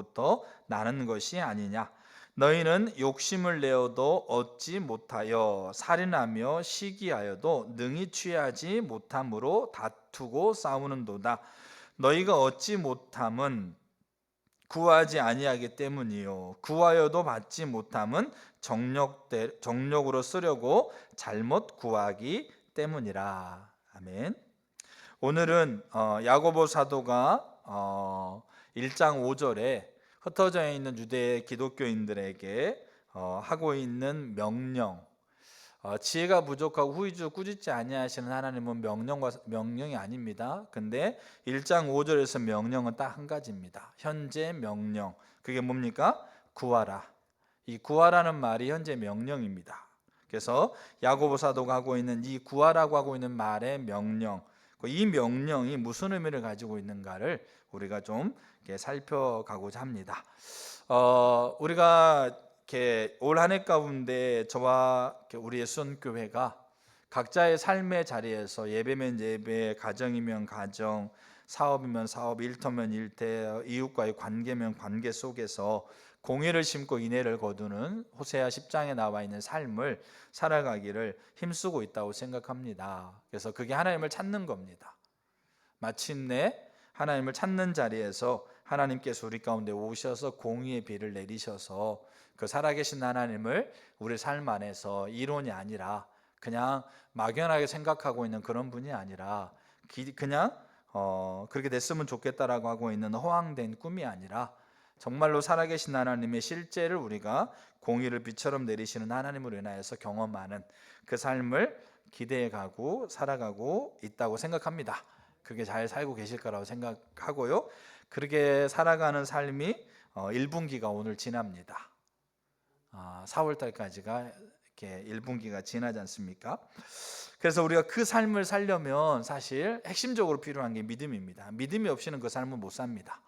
것으로부터 나는 것이 아니냐. 너희는 욕심을 내어도 얻지 못하여 살인하며 시기하여도 능히 취하지 못함으로 다투고 싸우는도다. 너희가 얻지 못함은 구하지 아니하기 때문이요 구하여도 받지 못함은 정욕으로 쓰려고 잘못 구하기 때문이라. 아멘. 오늘은 야고보 사도가 1장 5절에 흩어져 있는 유대 기독교인들에게 하고 있는 명령, 지혜가 부족하고 후이주 꾸짖지 아니하시는 하나님은 명령이 아닙니다. 근데 1장 5절에서 명령은 딱 한 가지입니다. 현재 명령. 그게 뭡니까? 구하라. 이 구하라는 말이 현재 명령입니다. 그래서 야고보 사도가 하고 있는 이 구하라고 하고 있는 말의 명령, 이 명령이 무슨 의미를 가지고 있는가를 우리가 좀 살펴가고자 합니다. 우리가 이렇게 올 한 해 가운데 저와 우리의 수원교회가 각자의 삶의 자리에서 예배면 예배, 가정이면 가정, 사업이면 사업, 일터면 일터, 이웃과의 관계면 관계 속에서 공의를 심고 인애를 거두는 호세아 10장에 나와 있는 삶을 살아가기를 힘쓰고 있다고 생각합니다. 그래서 그게 하나님을 찾는 겁니다. 마침내 하나님을 찾는 자리에서 하나님께서 우리 가운데 오셔서 공의의 비를 내리셔서 그 살아계신 하나님을 우리 삶 안에서 이론이 아니라 그냥 막연하게 생각하고 있는 그런 분이 아니라 그냥 그렇게 됐으면 좋겠다라고 하고 있는 허황된 꿈이 아니라 정말로 살아계신 하나님의 실제를 우리가 공의를 비처럼 내리시는 하나님으로 인하여서 경험하는 그 삶을 기대해가고 살아가고 있다고 생각합니다. 그렇게 잘 살고 계실 거라고 생각하고요. 그렇게 살아가는 삶이 1분기가 오늘 지납니다. 4월 달까지가 이렇게 1분기가 지나지 않습니까? 그래서 우리가 그 삶을 살려면 사실 핵심적으로 필요한 게 믿음입니다. 믿음이 없이는 그 삶을 못 삽니다.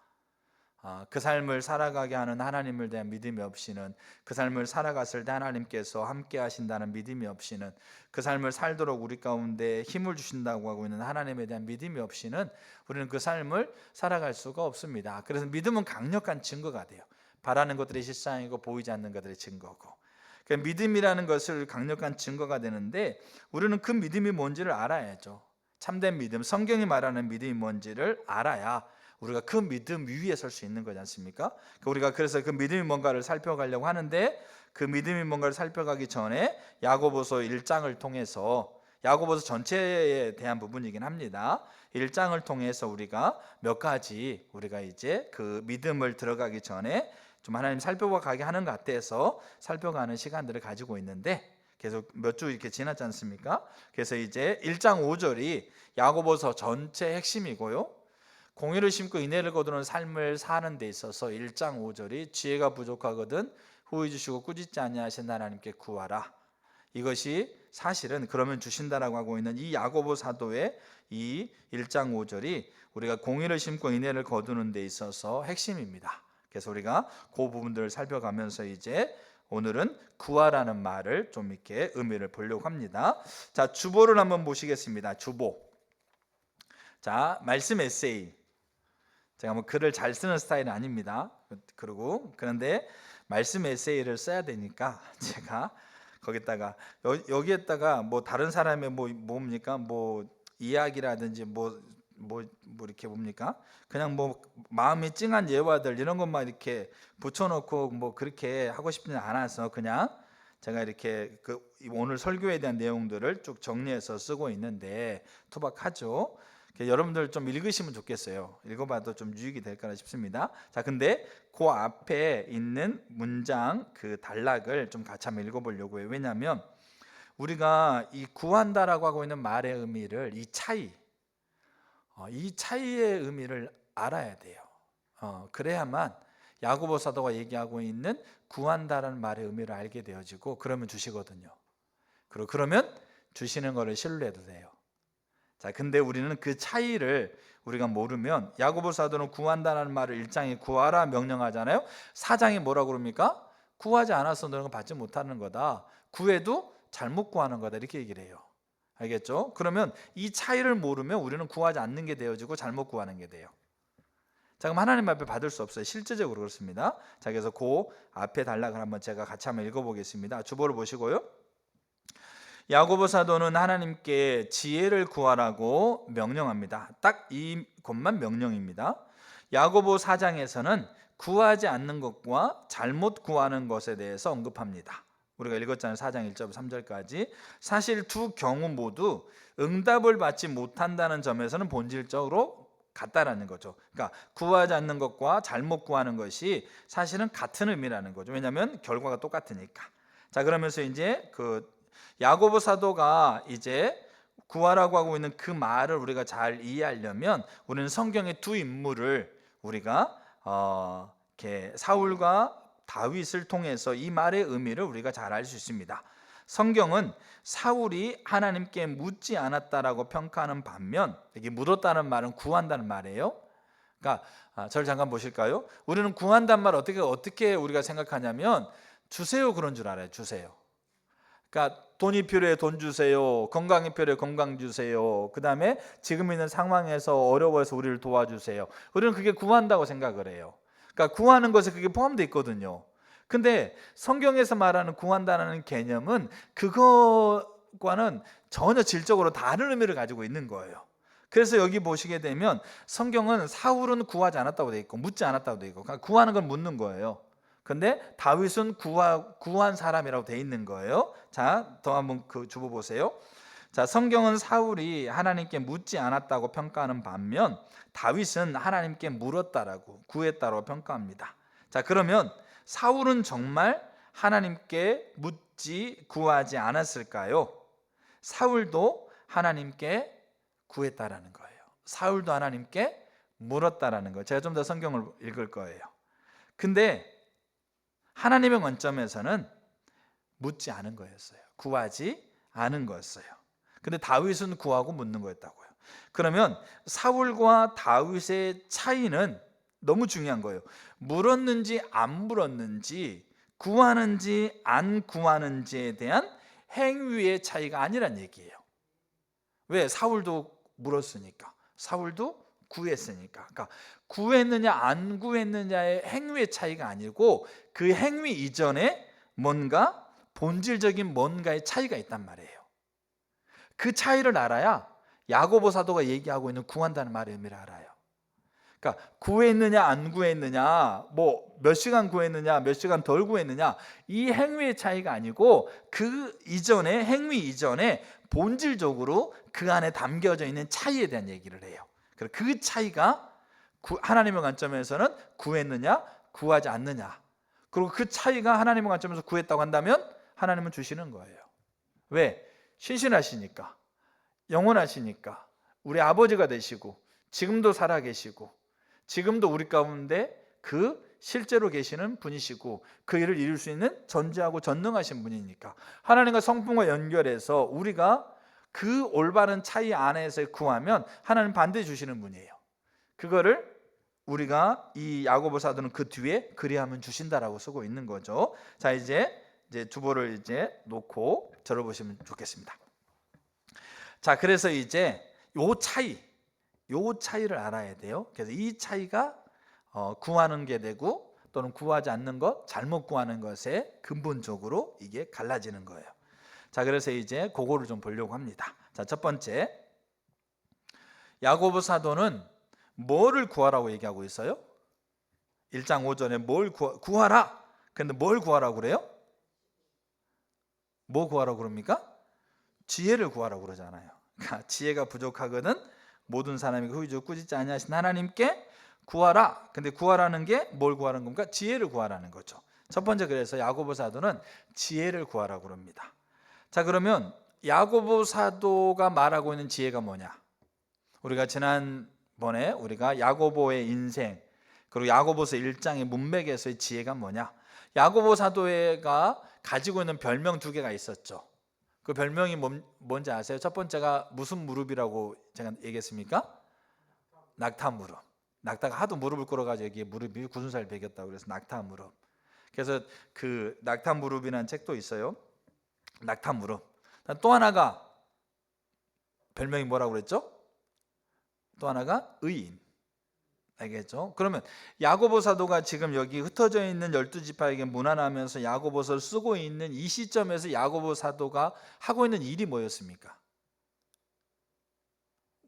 그 삶을 살아가게 하는 하나님을 대한 믿음이 없이는, 그 삶을 살아갔을 때 하나님께서 함께 하신다는 믿음이 없이는, 그 삶을 살도록 우리 가운데 힘을 주신다고 하고 있는 하나님에 대한 믿음이 없이는 우리는 그 삶을 살아갈 수가 없습니다. 그래서 믿음은 강력한 증거가 돼요. 바라는 것들이 실상이고 보이지 않는 것들의 증거고, 믿음이라는 것을 강력한 증거가 되는데 우리는 그 믿음이 뭔지를 알아야죠. 참된 믿음, 성경이 말하는 믿음이 뭔지를 알아야 우리가 그 믿음 위에 설 수 있는 거지 않습니까? 우리가 그래서 그 믿음이 뭔가를 살펴가려고 하는데, 그 믿음이 뭔가를 살펴가기 전에 야고보서 1장을 통해서, 야고보서 전체에 대한 부분이긴 합니다. 1장을 통해서 우리가 몇 가지, 우리가 이제 그 믿음을 들어가기 전에 좀 하나님 살펴가게 하는 것 같아서 살펴가는 시간들을 가지고 있는데, 계속 몇 주 이렇게 지났지 않습니까? 그래서 이제 1장 5절이 야고보서 전체 핵심이고요, 공의를 심고 인애를 거두는 삶을 사는 데 있어서 1장 5절이 지혜가 부족하거든 후히 주시고 꾸짖지 아니하신 하나님께 구하라. 이것이 사실은 그러면 주신다라고 하고 있는 이 야고보 사도의 이 1장 5절이 우리가 공의를 심고 인애를 거두는 데 있어서 핵심입니다. 그래서 우리가 그 부분들을 살펴가면서 이제 오늘은 구하라는 말을 좀 이렇게 의미를 보려고 합니다. 자, 주보를 한번 보시겠습니다. 주보. 자, 말씀 에세이. 제가 뭐 글을 잘 쓰는 스타일은 아닙니다. 그런데 말씀 에세이를 써야 되니까 제가 거기다가 여기에다가 뭐 다른 사람의 뭡니까 뭐 이야기라든지 뭐 이렇게 뭡니까 그냥 뭐 마음이 찡한 예화들 이런 것만 이렇게 붙여놓고 뭐 그렇게 하고 싶지는 않아서 그냥 제가 이렇게 그 오늘 설교에 대한 내용들을 쭉 정리해서 쓰고 있는데 투박하죠. 여러분들 좀 읽으시면 좋겠어요. 읽어봐도 좀 유익이 될까 싶습니다. 자, 근데 그 앞에 있는 문장 그 단락을 좀 같이 한번 읽어보려고 해요. 왜냐하면 우리가 이 구한다라고 하고 있는 말의 의미를, 이 차이의 의미를 알아야 돼요. 그래야만 야고보 사도가 얘기하고 있는 구한다라는 말의 의미를 알게 되어지고, 그러면 주시거든요. 그러면 주시는 거를 신뢰해도 돼요. 자, 근데 우리는 그 차이를 우리가 모르면, 야고보 사도는 구한다는 말을 1장에 구하라 명령하잖아요. 4장이 뭐라고 그럽니까? 구하지 않아서 너는 받지 못하는 거다. 구해도 잘못 구하는 거다. 이렇게 얘기를 해요. 알겠죠? 그러면 이 차이를 모르면 우리는 구하지 않는 게 되어지고 잘못 구하는 게 돼요. 자, 그럼 하나님 앞에 받을 수 없어요. 실제적으로 그렇습니다. 자, 그래서 그 앞에 단락을 한번 제가 같이 한번 읽어보겠습니다. 주보를 보시고요. 야고보 사도는 하나님께 지혜를 구하라고 명령합니다. 딱 이 것만 명령입니다. 야고보 4장에서는 구하지 않는 것과 잘못 구하는 것에 대해서 언급합니다. 우리가 읽었잖아요. 4장 1절 3절까지. 사실 두 경우 모두 응답을 받지 못한다는 점에서는 본질적으로 같다라는 거죠. 그러니까 구하지 않는 것과 잘못 구하는 것이 사실은 같은 의미라는 거죠. 왜냐하면 결과가 똑같으니까. 자, 그러면서 이제 그 야고보 사도가 이제 구하라고 하고 있는 그 말을 우리가 잘 이해하려면 우리는 성경의 두 인물을 우리가 이렇게 사울과 다윗을 통해서 이 말의 의미를 우리가 잘 알 수 있습니다. 성경은 사울이 하나님께 묻지 않았다라고 평가하는 반면, 이게 묻었다는 말은 구한다는 말이에요. 그러니까 저를 잠깐 보실까요? 우리는 구한다는 말 어떻게 우리가 생각하냐면 주세요 그런 줄 알아요. 주세요. 그러니까 돈이 필요해 돈 주세요. 건강이 필요해 건강 주세요. 그 다음에 지금 있는 상황에서 어려워서 우리를 도와주세요. 우리는 그게 구한다고 생각을 해요. 그러니까 구하는 것에 그게 포함되어 있거든요. 근데 성경에서 말하는 구한다는 개념은 그거과는 전혀 질적으로 다른 의미를 가지고 있는 거예요. 그래서 여기 보시게 되면 성경은 사울은 구하지 않았다고 돼 있고 묻지 않았다고 돼 있고 그러니까 구하는 건 묻는 거예요. 근데 다윗은 구한 사람이라고 돼 있는 거예요. 자, 더 한번 그 주보 보세요. 자, 성경은 사울이 하나님께 묻지 않았다고 평가하는 반면 다윗은 하나님께 물었다라고 구했다라고 평가합니다. 자, 그러면 사울은 정말 하나님께 묻지 구하지 않았을까요? 사울도 하나님께 구했다라는 거예요. 사울도 하나님께 물었다라는 거예요. 제가 좀 더 성경을 읽을 거예요. 근데 하나님의 관점에서는 묻지 않은 거였어요. 구하지 않은 거였어요. 근데 다윗은 구하고 묻는 거였다고요. 그러면 사울과 다윗의 차이는 너무 중요한 거예요. 물었는지 안 물었는지 구하는지 안 구하는지에 대한 행위의 차이가 아니란 얘기예요. 왜? 사울도 물었으니까. 사울도 구했으니까. 그러니까 구했느냐 안 구했느냐의 행위의 차이가 아니고 그 행위 이전에 뭔가 본질적인 뭔가의 차이가 있단 말이에요. 그 차이를 알아야 야고보 사도가 얘기하고 있는 구한다는 말의 의미를 알아요. 그러니까 구했느냐 안 구했느냐, 뭐 몇 시간 구했느냐 몇 시간 덜 구했느냐, 이 행위의 차이가 아니고 그 이전에 행위 이전에 본질적으로 그 안에 담겨져 있는 차이에 대한 얘기를 해요. 그래서 그 차이가 하나님의 관점에서는 구했느냐 구하지 않느냐, 그리고 그 차이가 하나님의 관점에서 구했다고 한다면 하나님은 주시는 거예요. 왜? 신실하시니까, 영원하시니까, 우리 아버지가 되시고 지금도 살아계시고 지금도 우리 가운데 그 실제로 계시는 분이시고 그 일을 이룰 수 있는 전지하고 전능하신 분이니까 하나님과 성품과 연결해서 우리가 그 올바른 차이 안에서 구하면 하나님 반드시 주시는 분이에요. 그거를 우리가 이 야고보 사도는 그 뒤에 그리하면 주신다라고 쓰고 있는 거죠. 자, 이제 주보를 이제 놓고 저를 보시면 좋겠습니다. 자, 그래서 이제 요 차이를 알아야 돼요. 그래서 이 차이가 구하는 게 되고 또는 구하지 않는 것, 잘못 구하는 것에 근본적으로 이게 갈라지는 거예요. 자, 그래서 이제 그거를 좀 보려고 합니다. 자, 첫 번째, 야고보 사도는 뭐를 구하라고 얘기하고 있어요? 1장 5절에 뭘 구하라. 근데 뭘 구하라고 그래요? 뭐 구하라고 그럽니까? 지혜를 구하라고 그러잖아요. 그러니까 지혜가 부족하거든 모든 사람이 후이죠 꾸짖지 아니하신 하나님께 구하라. 근데 구하라는 게 뭘 구하는 겁니까? 지혜를 구하라는 거죠. 첫 번째, 그래서 야고보 사도는 지혜를 구하라고 그럽니다. 자, 그러면 야고보 사도가 말하고 있는 지혜가 뭐냐? 우리가 지난번에 우리가 야고보의 인생 그리고 야고보서 1장의 문맥에서의 지혜가 뭐냐? 야고보 사도가 가지고 있는 별명 두 개가 있었죠. 그 별명이 뭔지 아세요? 첫 번째가 무슨 무릎이라고 제가 얘기했습니까? 낙타 무릎. 낙타가 하도 무릎을 꿇어가지고 여기에 무릎이 굳은 살 베겼다고 그래서 낙타 무릎. 그래서 그 낙타 무릎이라는 책도 있어요. 낙타 무릎. 또 하나가 별명이 뭐라고 그랬죠? 또 하나가 의인. 알겠죠? 그러면 야고보 사도가 지금 여기 흩어져 있는 12지파에게 문안하면서 야고보서를 쓰고 있는 이 시점에서 야고보 사도가 하고 있는 일이 뭐였습니까?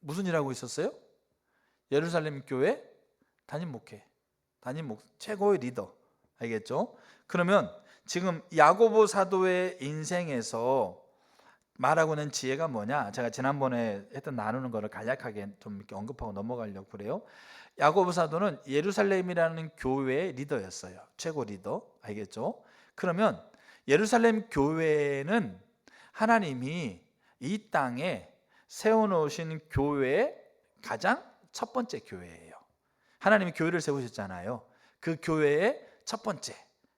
무슨 일 하고 있었어요? 예루살렘 교회 담임 목회, 최고의 리더. 알겠죠? 그러면 지금 야고보 사도의 인생에서 말하고 있는 지혜가 뭐냐? 제가 지난번에 했던 나누는 거를 간략하게 좀 이렇게 언급하고 넘어가려고 그래요. 야고보 사도는 예루살렘이라는 교회의 리더였어요. 최고 리더. 알겠죠? 그러면 예루살렘 교회는 하나님이 이 땅에 세워놓으신 교회의 가장 첫 번째 교회예요. 하나님이 교회를 세우셨잖아요. 그 교회의 첫 번째,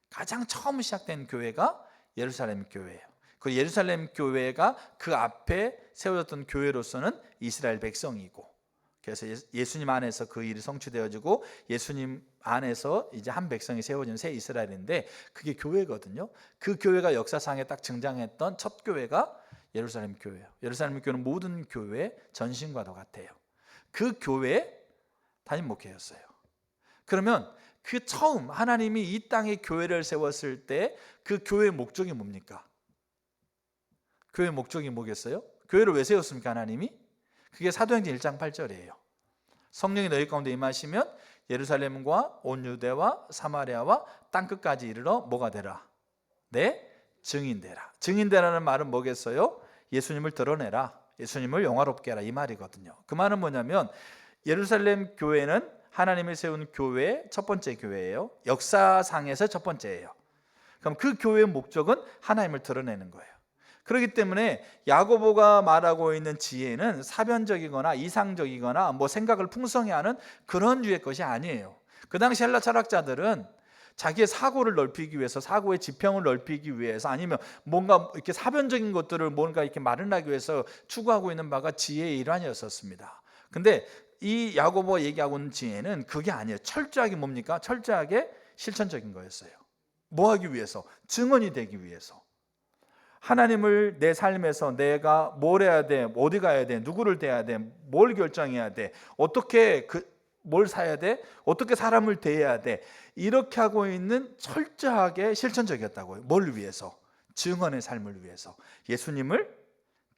가장 처음 시작된 교회가 예루살렘 교회예요. 그 예루살렘 교회가 그 앞에 세워졌던 교회로서는 이스라엘 백성이고, 그래서 예수님 안에서 그 일이 성취되어지고 예수님 안에서 이제 한 백성이 세워진 새 이스라엘인데 그게 교회거든요. 그 교회가 역사상에 딱 등장했던 첫 교회가 예루살렘 교회예요. 예루살렘 교회는 모든 교회의 전신과도 같아요. 그 교회 담임 목회였어요. 그러면 그 처음 하나님이 이 땅에 교회를 세웠을 때 그 교회의 목적이 뭡니까? 교회의 목적이 뭐겠어요? 교회를 왜 세웠습니까? 하나님이? 그게 사도행전 1장 8절이에요. 성령이 너희 가운데 임하시면 예루살렘과 온 유대와 사마리아와 땅끝까지 이르러 뭐가 되라? 내 증인되라. 증인되라는 말은 뭐겠어요? 예수님을 드러내라, 예수님을 영화롭게 하라, 이 말이거든요. 그 말은 뭐냐면 예루살렘 교회는 하나님이 세운 교회의 첫 번째 교회예요. 역사상에서 첫 번째예요. 그럼 그 교회의 목적은 하나님을 드러내는 거예요. 그렇기 때문에 야고보가 말하고 있는 지혜는 사변적이거나 이상적이거나 뭐 생각을 풍성히 하는 그런 류의 것이 아니에요. 그 당시 헬라 철학자들은 자기의 사고를 넓히기 위해서, 사고의 지평을 넓히기 위해서, 아니면 뭔가 이렇게 사변적인 것들을 뭔가 이렇게 마련하기 위해서 추구하고 있는 바가 지혜의 일환이었었습니다. 근데 이 야고보가 얘기하고 있는 지혜는 그게 아니에요. 철저하게 뭡니까? 철저하게 실천적인 거였어요. 뭐 하기 위해서? 증언이 되기 위해서. 하나님을 내 삶에서 내가 뭘 해야 돼, 어디 가야 돼, 누구를 대해야 돼, 뭘 결정해야 돼, 어떻게 뭘 사야 돼, 어떻게 사람을 대해야 돼, 이렇게 하고 있는 철저하게 실천적이었다고요. 뭘 위해서? 증언의 삶을 위해서. 예수님을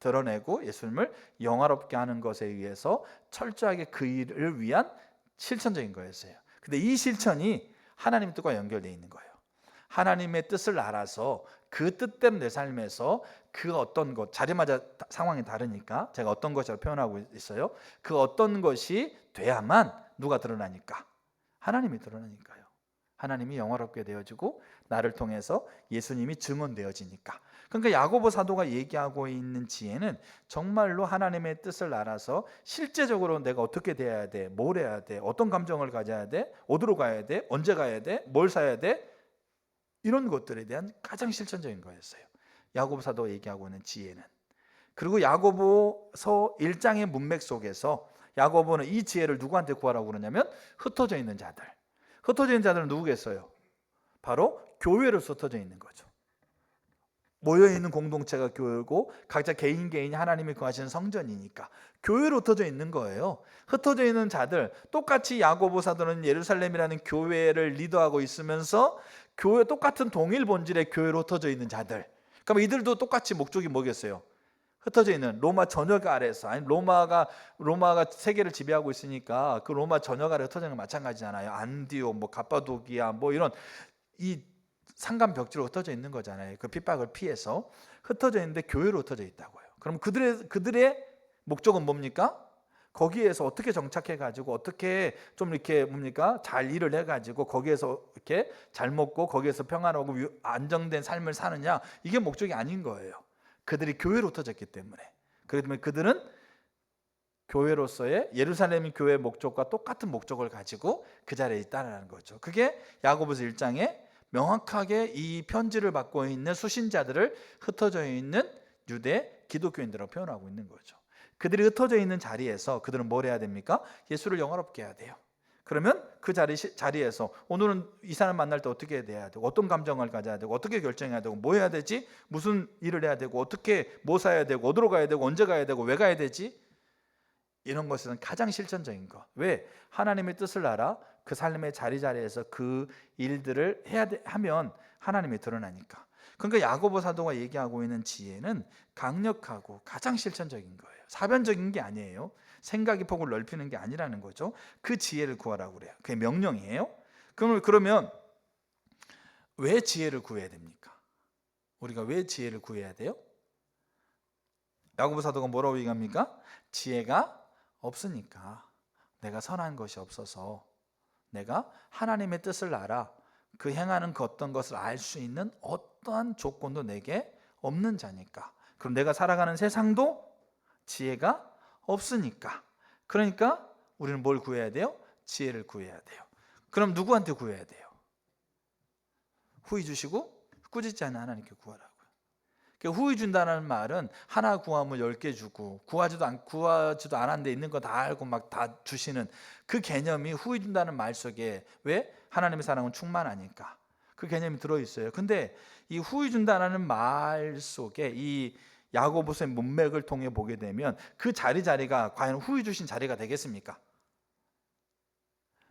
드러내고 예수님을 영화롭게 하는 것에 의해서 철저하게 그 일을 위한 실천적인 거였어요. 근데 이 실천이 하나님 뜻과 연결되어 있는 거예요. 하나님의 뜻을 알아서 그 뜻대로 내 삶에서 그 어떤 것, 자리마다 상황이 다르니까 제가 어떤 것이라고 표현하고 있어요. 그 어떤 것이 돼야만 누가 드러나니까? 하나님이 드러나니까요. 하나님이 영화롭게 되어지고 나를 통해서 예수님이 증언되어지니까. 그러니까 야고보 사도가 얘기하고 있는 지혜는 정말로 하나님의 뜻을 알아서 실제적으로 내가 어떻게 돼야 돼, 뭘 해야 돼, 어떤 감정을 가져야 돼, 어디로 가야 돼, 언제 가야 돼, 뭘 사야 돼, 이런 것들에 대한 가장 실천적인 거였어요. 야고보 사도가 얘기하고 있는 지혜는. 그리고 야고보서 1장의 문맥 속에서 야고보는 이 지혜를 누구한테 구하라고 그러냐면 흩어져 있는 자들. 흩어져 있는 자들은 누구겠어요? 바로 교회로서 흩어져 있는 거죠. 모여있는 공동체가 교회고 각자 개인이 하나님이 거하시는 성전이니까 교회로 흩어져 있는 거예요. 흩어져 있는 자들, 똑같이 야고보 사도는 예루살렘이라는 교회를 리더하고 있으면서 교회 똑같은 동일 본질의 교회로 흩어져 있는 자들. 그럼 이들도 똑같이 목적이 뭐겠어요? 흩어져 있는 로마 전역 아래서, 아니 로마가 세계를 지배하고 있으니까 그 로마 전역 아래 흩어져 있는 건 마찬가지잖아요. 안디옥, 뭐 갑바도기아, 뭐 이런 이 산간 벽지로 흩어져 있는 거잖아요. 그 핍박을 피해서 흩어져 있는데 교회로 흩어져 있다고요. 그럼 그들의 목적은 뭡니까? 거기에서 어떻게 정착해가지고 어떻게 좀 이렇게 뭡니까? 잘 일을 해가지고 거기에서 이렇게 잘 먹고 거기에서 평안하고 안정된 삶을 사느냐, 이게 목적이 아닌 거예요. 그들이 교회로 흩어졌기 때문에. 그렇기 때문에 그들은 교회로서의 예루살렘 교회의 목적과 똑같은 목적을 가지고 그 자리에 있다는 거죠. 그게 야고보서 1장에 명확하게 이 편지를 받고 있는 수신자들을 ht어져 있는 유대 기독교인들이라고 표현하고 있는 거죠. 그들이 흩어져 있는 자리에서 그들은 뭘 해야 됩니까? 예수를 영화롭게 해야 돼요. 그러면 그 자리에서 오늘은 이 사람 만날 때 어떻게 해야 되고, 어떤 감정을 가져야 되고, 어떻게 결정해야 되고, 뭐 해야 되지, 무슨 일을 해야 되고, 어떻게 뭐 사야 되고, 어디로 가야 되고, 언제 가야 되고, 왜 가야 되지, 이런 것은 가장 실천적인 거. 왜? 하나님의 뜻을 알아 그 삶의 자리자리에서 그 일들을 하면 하나님이 드러나니까. 그러니까 야고보 사도가 얘기하고 있는 지혜는 강력하고 가장 실천적인 거예요. 사변적인 게 아니에요. 생각의 폭을 넓히는 게 아니라는 거죠. 그 지혜를 구하라고 그래요. 그게 명령이에요. 그러면 왜 지혜를 구해야 됩니까? 우리가 왜 지혜를 구해야 돼요? 야고보 사도가 뭐라고 얘기합니까? 지혜가 없으니까, 내가 선한 것이 없어서, 내가 하나님의 뜻을 알아 그 행하는 그 어떤 것을 알 수 있는 어떠한 조건도 내게 없는 자니까. 그럼 내가 살아가는 세상도 지혜가 없으니까. 그러니까 우리는 뭘 구해야 돼요? 지혜를 구해야 돼요. 그럼 누구한테 구해야 돼요? 후히 주시고 꾸짖지 않는 하나님께 구하라고요. 후히 준다는 말은 하나 구하면 10개 주고, 구하지도 않았는데 있는 거 다 알고 막 다 주시는 그 개념이 후히 준다는 말 속에, 왜? 하나님의 사랑은 충만하니까 그 개념이 들어있어요. 근데 이 후히 준다는 말 속에 이 야고보서의 문맥을 통해 보게 되면 그 자리가 과연 후히 주신 자리가 되겠습니까?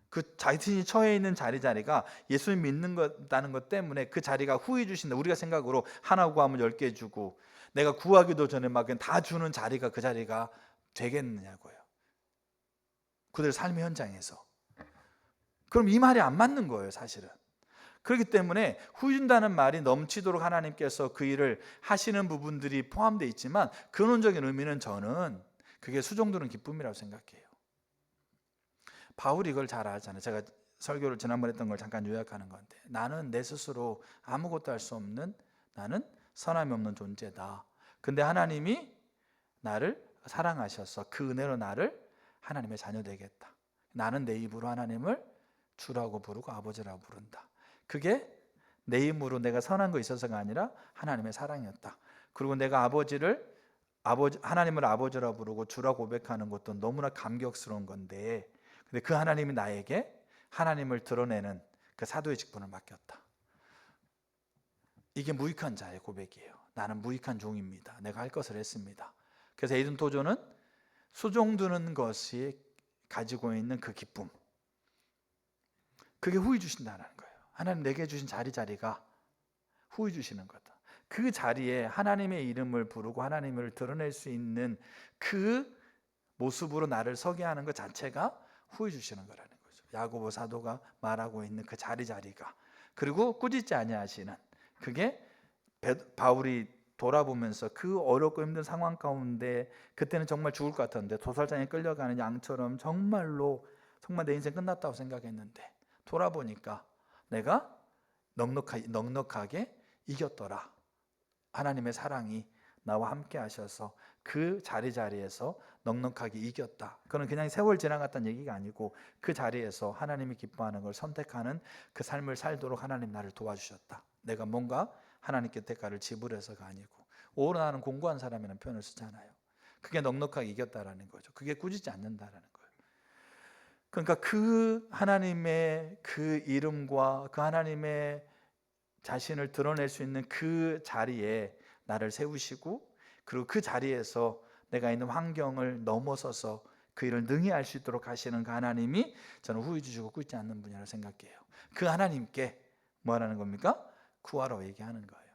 그 자신이 처해 있는 자리가 예수님 믿는 거다는 것 때문에 그 자리가 후히 주신다. 우리가 생각으로 하나 구하면 10개 주고, 내가 구하기도 전에 막 다 주는 자리가 그 자리가 되겠느냐고요. 그들 삶의 현장에서. 그럼 이 말이 안 맞는 거예요, 사실은. 그렇기 때문에 후히 준다는 말이 넘치도록 하나님께서 그 일을 하시는 부분들이 포함되어 있지만, 근원적인 의미는 저는 그게 수종드는 기쁨이라고 생각해요. 바울이 이걸 잘 알잖아요. 제가 설교를 지난번에 했던 걸 잠깐 요약하는 건데, 나는 내 스스로 아무것도 할 수 없는, 나는 선함이 없는 존재다. 근데 하나님이 나를 사랑하셔서 그 은혜로 나를 하나님의 자녀 되겠다. 나는 내 입으로 하나님을 주라고 부르고 아버지라고 부른다. 그게 내 힘으로 내가 선한 거 있어서가 아니라 하나님의 사랑이었다. 그리고 내가 하나님을 아버지라고 부르고 주라고 고백하는 것도 너무나 감격스러운 건데, 근데 그 하나님이 나에게 하나님을 드러내는 그 사도의 직분을 맡겼다. 이게 무익한 자의 고백이에요. 나는 무익한 종입니다. 내가 할 것을 했습니다. 그래서 에이든 토조는 수종드는 것이 가지고 있는 그 기쁨, 그게 후히 주신다는 거예요. 하나님 내게 주신 자리가 후히 주시는 거다. 그 자리에 하나님의 이름을 부르고 하나님을 드러낼 수 있는 그 모습으로 나를 서게 하는 것 자체가 후히 주시는 거라는 거죠. 야고보 사도가 말하고 있는 그 자리가. 그리고 꾸짖지 아니하시는, 그게 바울이 돌아보면서 그 어렵고 힘든 상황 가운데, 그때는 정말 죽을 것 같았는데 도살장에 끌려가는 양처럼 정말 내 인생 끝났다고 생각했는데, 돌아보니까 내가 넉넉하게 이겼더라. 하나님의 사랑이 나와 함께 하셔서 그 자리에서 넉넉하게 이겼다. 그건 그냥 세월 지나갔다는 얘기가 아니고, 그 자리에서 하나님이 기뻐하는 걸 선택하는 그 삶을 살도록 하나님 나를 도와주셨다. 내가 뭔가 하나님께 대가를 지불해서가 아니고, 오히려 나는 공고한 사람이라는 표현을 쓰잖아요. 그게 넉넉하게 이겼다라는 거죠. 그게 꾸짖지 않는다라는 거예요. 그러니까 그 하나님의 그 이름과 그 하나님의 자신을 드러낼 수 있는 그 자리에 나를 세우시고, 그리고 그 자리에서 내가 있는 환경을 넘어서서 그 일을 능히 할 수 있도록 하시는 그 하나님이 저는 후히 주시고 꾸짖지 않는 분이라고 생각해요. 그 하나님께 뭐 하라는 겁니까? 구하라고 얘기하는 거예요.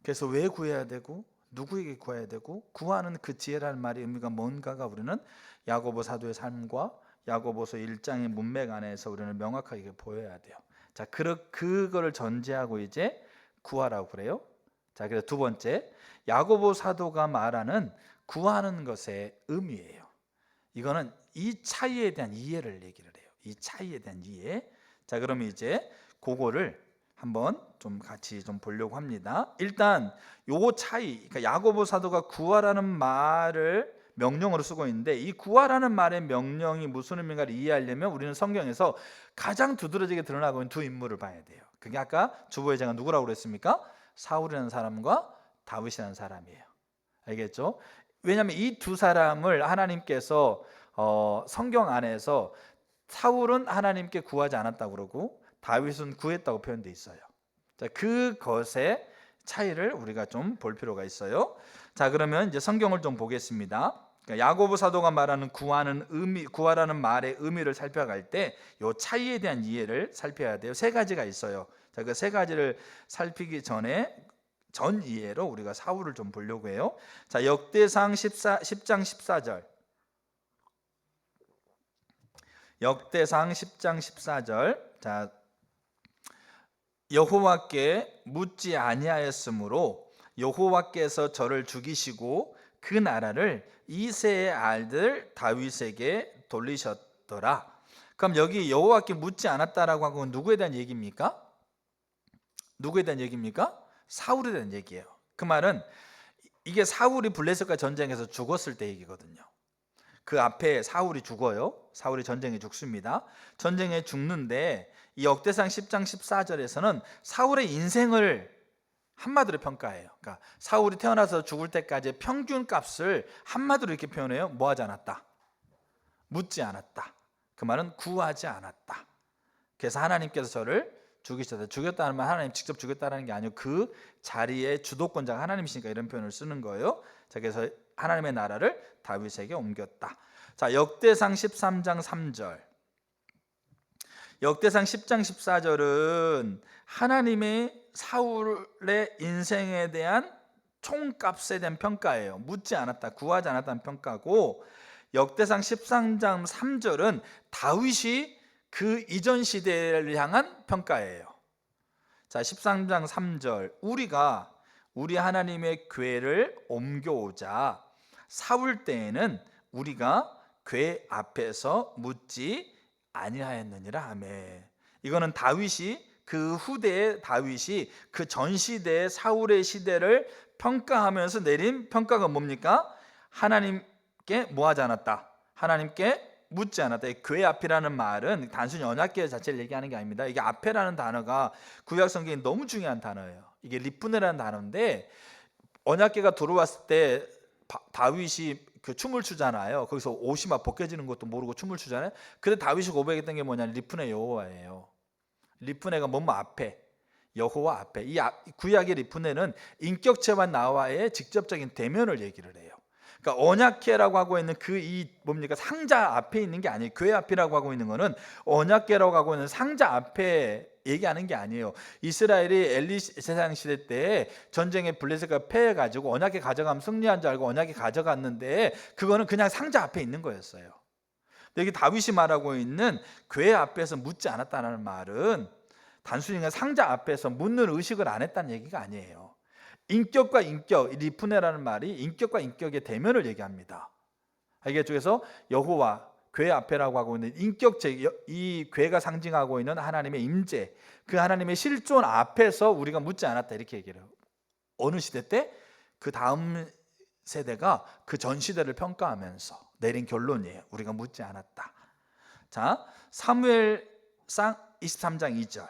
그래서 왜 구해야 되고 누구에게 구해야 되고, 구하는 그 지혜라는 말의 의미가 뭔가가 우리는 야고보 사도의 삶과 야고보서 1장의 문맥 안에서 우리는 명확하게 보여야 돼요. 자, 그거를 전제하고 이제 구하라고 그래요. 자, 그래서 두 번째, 야고보 사도가 말하는 구하는 것의 의미예요. 이거는 이 차이에 대한 이해를 얘기를 해요. 이 차이에 대한 이해. 자, 그러면 이제 그거를 한번 좀 같이 좀 보려고 합니다. 일단 요 차이, 그러니까 야고보 사도가 구하라는 말을 명령으로 쓰고 있는데, 이 구하라는 말의 명령이 무슨 의미인가를 이해하려면 우리는 성경에서 가장 두드러지게 드러나고 있는 두 인물을 봐야 돼요. 그게 아까 주보회장은 누구라고 그랬습니까? 사울이라는 사람과 다윗이라는 사람이에요. 알겠죠? 왜냐하면 이 두 사람을 하나님께서 성경 안에서 사울은 하나님께 구하지 않았다고 그러고 다윗은 구했다고 표현되어 있어요. 자, 그것의 차이를 우리가 좀 볼 필요가 있어요. 자, 그러면 이제 성경을 좀 보겠습니다. 그러니까 야고보 사도가 말하는 구하는 의미, 구하라는 말의 의미를 살펴갈 때 이 차이에 대한 이해를 살펴야 돼요. 세 가지가 있어요. 자, 그 세 가지를 살피기 전에 전 이해로 우리가 사울을 좀 보려고 해요. 자, 역대상 10장 14절. 역대상 10장 14절. 자, 여호와께 묻지 아니하였으므로 여호와께서 저를 죽이시고 그 나라를 이새의 아들 다윗에게 돌리셨더라. 그럼 여기 여호와께 묻지 않았다라고 하고 누구에 대한 얘기입니까? 누구에 대한 얘기입니까? 사울에 대한 얘기예요. 그 말은 이게 사울이 블레셋과 전쟁에서 죽었을 때 얘기거든요. 그 앞에 사울이 죽어요. 사울이 전쟁에 죽습니다. 전쟁에 죽는데 이 역대상 10장 14절에서는 사울의 인생을 한마디로 평가해요. 그러니까 사울이 태어나서 죽을 때까지 평균 값을 한마디로 이렇게 표현해요. 뭐 하지 않았다? 묻지 않았다. 그 말은 구하지 않았다. 그래서 하나님께서 저를 죽이셨다. 죽였다는 말 하나님 직접 죽였다는 게 아니고 그 자리에 주도권자가 하나님이시니까 이런 표현을 쓰는 거예요. 자, 그래서 하나님의 나라를 다윗에게 옮겼다. 자, 역대상 13장 3절. 역대상 10장 14절은 하나님의 사울의 인생에 대한 총값에 대한 평가예요. 묻지 않았다, 구하지 않았다는 평가고, 역대상 13장 3절은 다윗이 그 이전 시대를 향한 평가예요. 자, 13장 3절. 우리가 우리 하나님의 궤를 옮겨오자 사울 때에는 우리가 궤 앞에서 묻지 아니하였느니라 하며. 이거는 다윗이 그 후대의 다윗이 그 전 시대의 사울의 시대를 평가하면서 내린 평가가 뭡니까? 하나님께 뭐하지 않았다, 하나님께 묻지 않았다. 궤 앞이라는 말은 단순히 언약궤 자체를 얘기하는 게 아닙니다. 이게 앞에라는 단어가 구약 성경에 너무 중요한 단어예요. 이게 리프네라는 단어인데 언약궤가 들어왔을 때 다윗이 그 춤을 추잖아요. 거기서 옷이 막 벗겨지는 것도 모르고 춤을 추잖아요. 근데 다윗이 고백했던 게 뭐냐면 리프네 여호와예요. 리프네가 뭐뭐 앞에, 여호와 앞에. 이 구약의 리프네는 인격체와 나와의 직접적인 대면을 얘기를 해요. 그러니까 언약궤라고 하고 있는 그 이 뭡니까, 상자 앞에 있는 게 아니에요. 궤 앞이라고 하고 있는 거는 언약궤라고 하고 있는 상자 앞에 얘기하는 게 아니에요. 이스라엘이 엘리세상 시대 때 전쟁에 블레셋과 패해가지고 언약궤 가져가면 승리한 줄 알고 언약궤 가져갔는데 그거는 그냥 상자 앞에 있는 거였어요. 여기 다윗이 말하고 있는 궤 앞에서 묻지 않았다는 말은 단순히 그냥 상자 앞에서 묻는 의식을 안 했다는 얘기가 아니에요. 인격과 인격, 리프네라는 말이 인격과 인격의 대면을 얘기합니다. 알겠죠? 그래서 여호와, 궤 앞에라고 하고 있는 인격체, 이 궤가 상징하고 있는 하나님의 임재, 그 하나님의 실존 앞에서 우리가 묻지 않았다 이렇게 얘기를 해요. 어느 시대 때? 그 다음 세대가 그 전 시대를 평가하면서 내린 결론이에요. 우리가 묻지 않았다. 자, 사무엘상 23장 2절.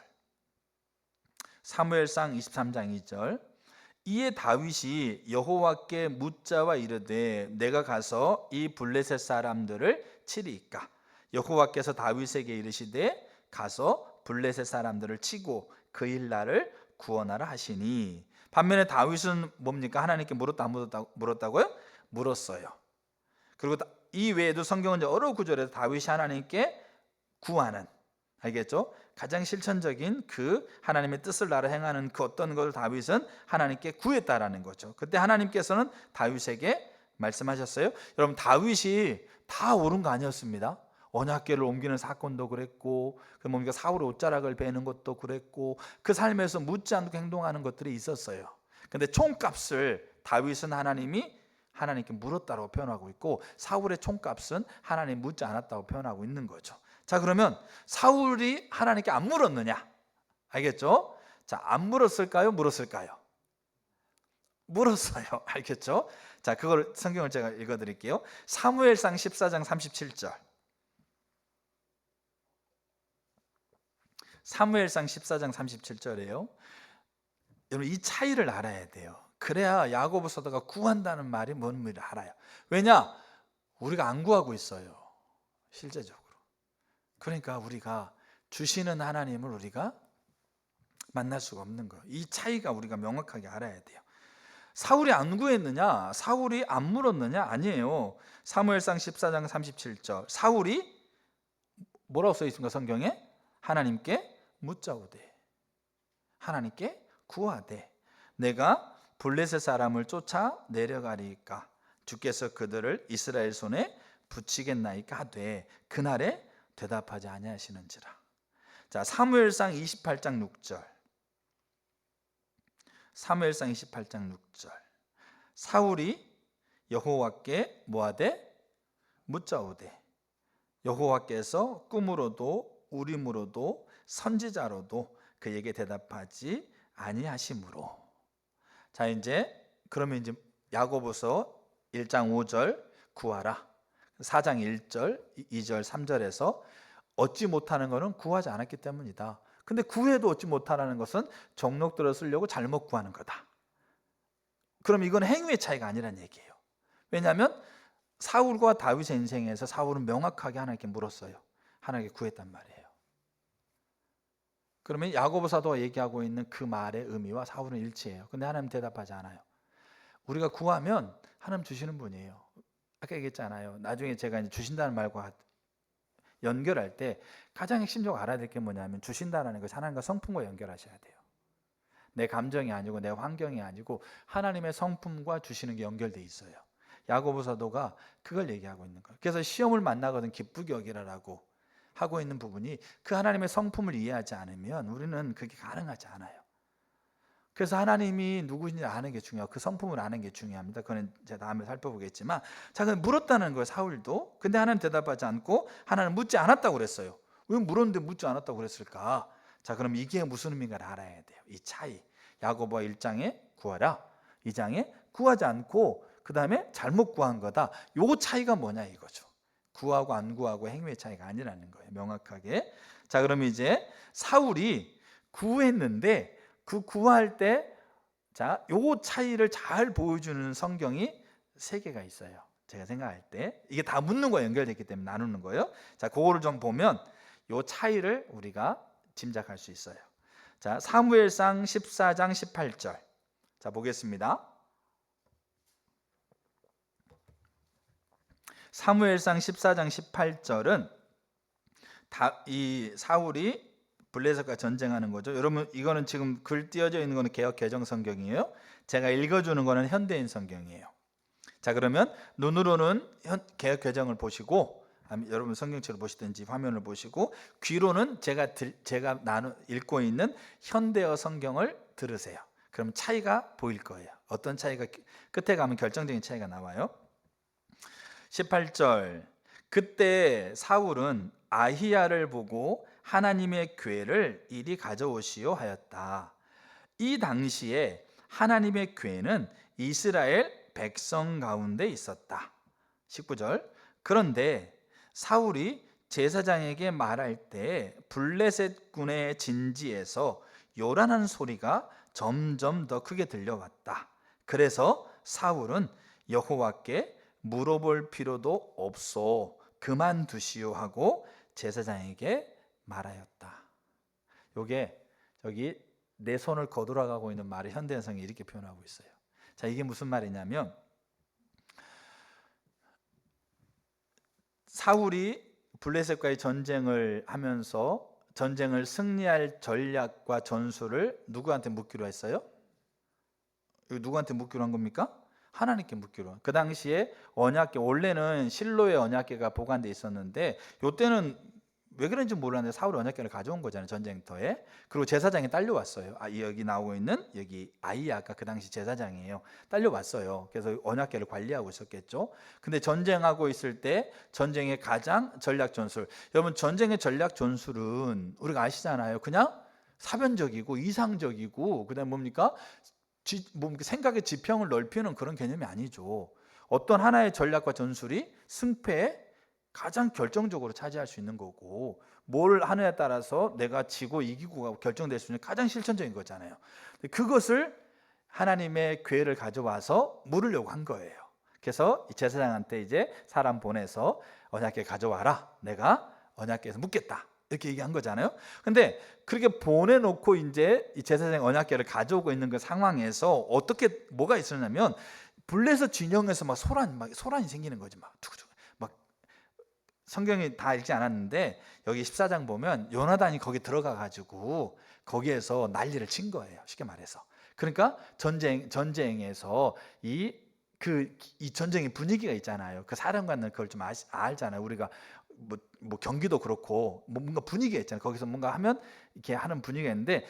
사무엘상 23장 2절. 이에 다윗이 여호와께 묻자와 이르되 내가 가서 이 블레셋 사람들을 치리이까. 여호와께서 다윗에게 이르시되 가서 블레셋 사람들을 치고 그 일 나를 구원하라 하시니. 반면에 다윗은 뭡니까? 하나님께 물었다 안 물었다고요? 물었어요. 그리고 이 외에도 성경은 여러 구절에서 다윗이 하나님께 구하는, 알겠죠? 가장 실천적인 그 하나님의 뜻을 나를 행하는 그 어떤 것을 다윗은 하나님께 구했다라는 거죠. 그때 하나님께서는 다윗에게 말씀하셨어요. 여러분, 다윗이 다 옳은 거 아니었습니다. 언약궤를 옮기는 사건도 그랬고, 그 뭡니까, 사울의 옷자락을 베는 것도 그랬고, 그 삶에서 묻지 않고 행동하는 것들이 있었어요. 근데 총값을 다윗은 하나님께 물었다고 표현하고 있고, 사울의 총값은 하나님 묻지 않았다고 표현하고 있는 거죠. 자, 그러면 사울이 하나님께 안 물었느냐? 알겠죠? 자, 안 물었을까요? 물었을까요? 물었어요. 알겠죠? 자, 그걸 성경을 제가 읽어드릴게요. 사무엘상 14장 37절. 사무엘상 14장 37절이에요. 여러분, 이 차이를 알아야 돼요. 그래야 야고보 사도가 구한다는 말이 뭔 의미를 알아요. 왜냐? 우리가 안 구하고 있어요. 실제적으로. 그러니까 우리가 주시는 하나님을 우리가 만날 수가 없는 거예요. 이 차이가 우리가 명확하게 알아야 돼요. 사울이 안 구했느냐? 사울이 안 물었느냐? 아니에요. 사무엘상 14장 37절. 사울이 뭐라고 써 있습니까? 성경에? 하나님께 묻자오되, 하나님께 구하되, 내가 블레셋 사람을 쫓아 내려가리까? 주께서 그들을 이스라엘 손에 붙이겠나이까 하되 그날에 대답하지 아니하시는지라. 자, 사무엘상 28장 6절. 사무엘상 28장 6절. 사울이 여호와께 뭐하되 묻자오되 여호와께서 꿈으로도 우림으로도 선지자로도 그에게 대답하지 아니하심으로. 자, 이제 그러면 이제 야고보서 1장 5절 구하라, 4장 1절 2절 3절에서 얻지 못하는 것은 구하지 않았기 때문이다. 근데 구해도 얻지 못하는 것은 정욕들을 쓰려고 잘못 구하는 거다. 그럼 이건 행위의 차이가 아니란 얘기예요. 왜냐하면 사울과 다윗의 인생에서 사울은 명확하게 하나님께 물었어요. 하나님께 구했단 말이에요. 그러면 야고보 사도가 얘기하고 있는 그 말의 의미와 사울은 일치해요. 근데 하나님 대답하지 않아요. 우리가 구하면 하나님 주시는 분이에요. 아까 얘기했잖아요. 나중에 제가 이제 주신다는 말과 연결할 때 가장 핵심적으로 알아야 될 게 뭐냐면, 주신다는 것이 하나님과 성품과 연결하셔야 돼요. 내 감정이 아니고 내 환경이 아니고 하나님의 성품과 주시는 게 연결돼 있어요. 야고보 사도가 그걸 얘기하고 있는 거예요. 그래서 시험을 만나거든 기쁘게 여기라라고 하고 있는 부분이, 그 하나님의 성품을 이해하지 않으면 우리는 그게 가능하지 않아요. 그래서 하나님이 누구인지 아는 게 중요하고 그 성품을 아는 게 중요합니다. 그건 제가 다음에 살펴보겠지만, 자, 그럼 물었다는 거예요, 사울도. 근데 하나님 대답하지 않고 하나님 묻지 않았다고 그랬어요. 왜 물었는데 묻지 않았다고 그랬을까? 자, 그럼 이게 무슨 의미인가를 알아야 돼요. 이 차이. 야고보가 1장에 구하라, 2장에 구하지 않고 그 다음에 잘못 구한 거다. 요 차이가 뭐냐 이거죠. 구하고 안 구하고 행위의 차이가 아니라는 거예요, 명확하게. 자, 그럼 이제 사울이 구했는데 그 구할 때, 자, 요 차이를 잘 보여주는 성경이 3개가 있어요. 제가 생각할 때 이게 다 묻는 거와 연결됐기 때문에 나누는 거예요. 자, 그거를 좀 보면 요 차이를 우리가 짐작할 수 있어요. 자, 사무엘상 14장 18절. 자, 보겠습니다. 사무엘상 14장 18절은 이 사울이 블레셋과 전쟁하는 거죠. 여러분, 이거는 지금 글 띄어져 있는 거는 개역 개정 성경이에요. 제가 읽어주는 거는 현대인 성경이에요. 자, 그러면 눈으로는 개역 개정을 보시고, 여러분 성경책을 보시든지 화면을 보시고, 귀로는 제가 읽고 있는 현대어 성경을 들으세요. 그럼 차이가 보일 거예요. 어떤 차이가, 끝에 가면 결정적인 차이가 나와요. 18절. 그때 사울은 아히야를 보고 하나님의 궤를 이리 가져오시오 하였다. 이 당시에 하나님의 궤는 이스라엘 백성 가운데 있었다. 19절. 그런데 사울이 제사장에게 말할 때 블레셋 군의 진지에서 요란한 소리가 점점 더 크게 들려왔다. 그래서 사울은 여호와께 물어볼 필요도 없소, 그만두시오 하고 제사장에게 말하였다. 요게 저기 내 손을 거두라가고 있는 말을 현대성이 이렇게 표현하고 있어요. 자, 이게 무슨 말이냐면, 사울이 블레셋과의 전쟁을 하면서 전쟁을 승리할 전략과 전술을 누구한테 묻기로 했어요? 누구한테 묻기로 한 겁니까? 하나님께 묻기로. 그 당시에 언약궤, 원래는 실로의 언약궤가 보관돼 있었는데, 요때는 왜 그런지 몰랐는데 사울이 언약궤를 가져온 거잖아요, 전쟁터에. 그리고 제사장이 딸려왔어요. 여기 나오고 있는 여기 아히야가 그 당시 제사장이에요. 딸려왔어요. 그래서 언약궤를 관리하고 있었겠죠. 근데 전쟁하고 있을 때 전쟁의 가장 전략 전술, 여러분 전쟁의 전략 전술은 우리가 아시잖아요. 그냥 사변적이고 이상적이고, 그다음 뭡니까? 생각의 지평을 넓히는 그런 개념이 아니죠. 어떤 하나의 전략과 전술이 승패에 가장 결정적으로 차지할 수 있는 거고, 뭘 하느냐에 따라서 내가 지고 이기고가 결정될 수 있는 가장 실천적인 거잖아요. 그것을 하나님의 궤를 가져와서 물으려고 한 거예요. 그래서 제사장한테 이제 사람 보내서 언약궤 가져와라, 내가 언약궤에서 묻겠다. 이렇게 얘기한 거잖아요. 근데 그렇게 보내놓고 이제 이 제사장 언약궤를 가져오고 있는 그 상황에서 어떻게 뭐가 있었냐면 블레셋 진영에서 막 소란이 생기는 거지. 막 두구두구 막 성경이 다 읽지 않았는데 여기 14장 보면 요나단이 거기 들어가 가지고 거기에서 난리를 친 거예요. 쉽게 말해서. 그러니까 전쟁에서 이 전쟁의 분위기가 있잖아요. 그 사령관은 그걸 좀 알잖아요. 우리가 뭐 경기도 그렇고 뭔가 분위기가 있잖아요. 거기서 뭔가 하면 이렇게 하는 분위기가 있는데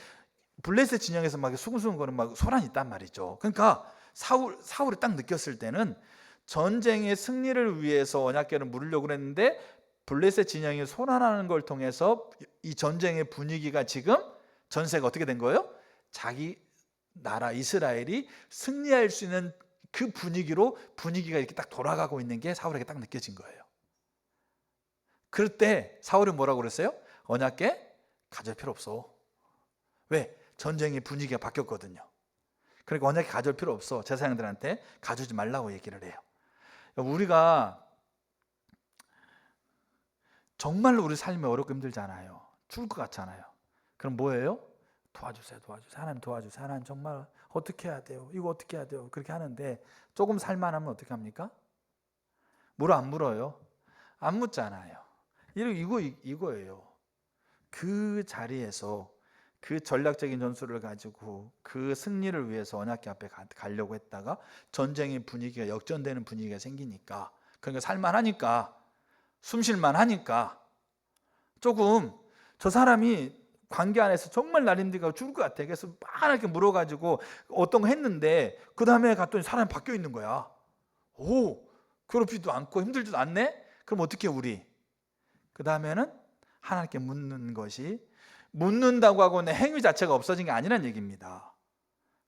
블레셋 진영에서 막 수근수근거리는 막 소란이 있단 말이죠. 그러니까 사울이 딱 느꼈을 때는 전쟁의 승리를 위해서 언약궤를 물으려고 그랬는데 블레셋 진영이 소란하는 걸 통해서 이 전쟁의 분위기가 지금 전세가 어떻게 된 거예요? 자기 나라 이스라엘이 승리할 수 있는 그 분위기가 이렇게 딱 돌아가고 있는 게 사울에게 딱 느껴진 거예요. 그럴 때 사울이 뭐라고 그랬어요? 언약궤 가져올 필요 없어. 왜? 전쟁의 분위기가 바뀌었거든요. 그러니까 언약궤 가져올 필요 없어. 제사장들한테 가져오지 말라고 얘기를 해요. 우리가 정말로 우리 삶이 어렵고 힘들잖아요. 죽을 것 같잖아요. 그럼 뭐예요? 도와주세요. 하나님 도와주세요. 하나님 정말 어떻게 해야 돼요? 이거 어떻게 해야 돼요? 그렇게 하는데 조금 살만하면 어떻게 합니까? 물어 안 물어요? 안 묻잖아요. 이거예요. 그 자리에서 그 전략적인 전술을 가지고 그 승리를 위해서 언약궤 앞에 가려고 했다가 전쟁의 분위기가 역전되는 분위기가 생기니까, 그러니까 살만하니까, 숨쉴만 하니까 조금 저 사람이 관계 안에서 정말 날 힘들고 죽을 것 같아. 그래서 막 이렇게 물어가지고 어떤 거 했는데 그 다음에 갔더니 사람이 바뀌어 있는 거야. 오, 괴롭히지도 않고 힘들지도 않네? 그럼 어떻게 우리? 그 다음에는 하나님께 묻는다고 하고 내 행위 자체가 없어진 게 아니란 얘기입니다.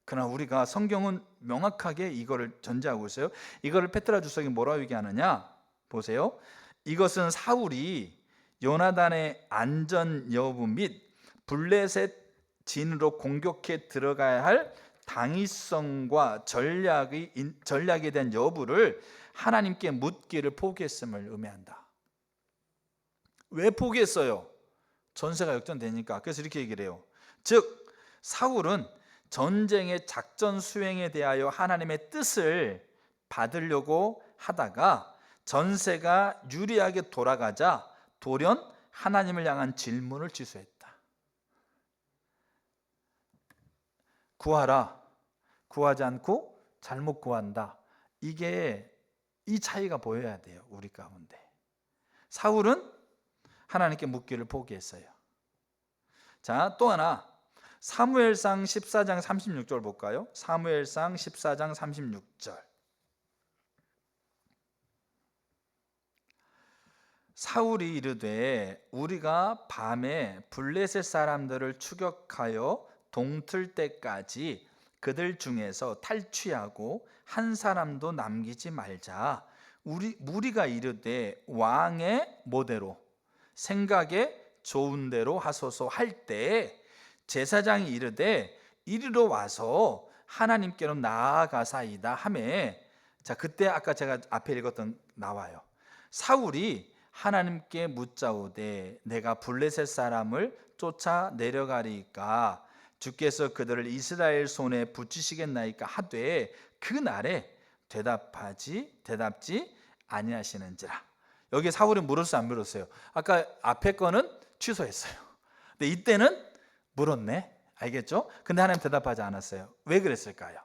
그러나 우리가 성경은 명확하게 이거를 전제하고 있어요. 이거를 페트라 주석이 뭐라고 얘기하느냐? 보세요. 이것은 사울이 요나단의 안전 여부 및 블레셋 진으로 공격해 들어가야 할 당위성과 전략에 대한 여부를 하나님께 묻기를 포기했음을 의미한다. 왜 포기했어요? 전세가 역전되니까. 그래서 이렇게 얘기를 해요. 즉 사울은 전쟁의 작전 수행에 대하여 하나님의 뜻을 받으려고 하다가 전세가 유리하게 돌아가자 돌연 하나님을 향한 질문을 취소했다. 구하라, 구하지 않고 잘못 구한다. 이 차이가 보여야 돼요. 우리 가운데. 사울은 하나님께 묻기를 포기했어요. 자, 또 하나 사무엘상 14장 36절 볼까요? 사무엘상 14장 36절. 사울이 이르되 우리가 밤에 블레셋 사람들을 추격하여 동틀 때까지 그들 중에서 탈취하고 한 사람도 남기지 말자. 무리가 이르되 왕의 뭐대로 생각에 좋은 대로 하소서 할 때 제사장이 이르되 이리로 와서 하나님께로 나아가사이다 하매, 자 그때 아까 제가 앞에 읽었던 나와요. 사울이 하나님께 묻자오되 내가 블레셋 사람을 쫓아 내려가리까 주께서 그들을 이스라엘 손에 붙이시겠나이까 하되 그날에 대답지 아니하시는지라. 여기 사울이 물었어요, 안 물었어요? 아까 앞에 거는 취소했어요. 근데 이때는 물었네. 알겠죠? 근데 하나님 대답하지 않았어요. 왜 그랬을까요?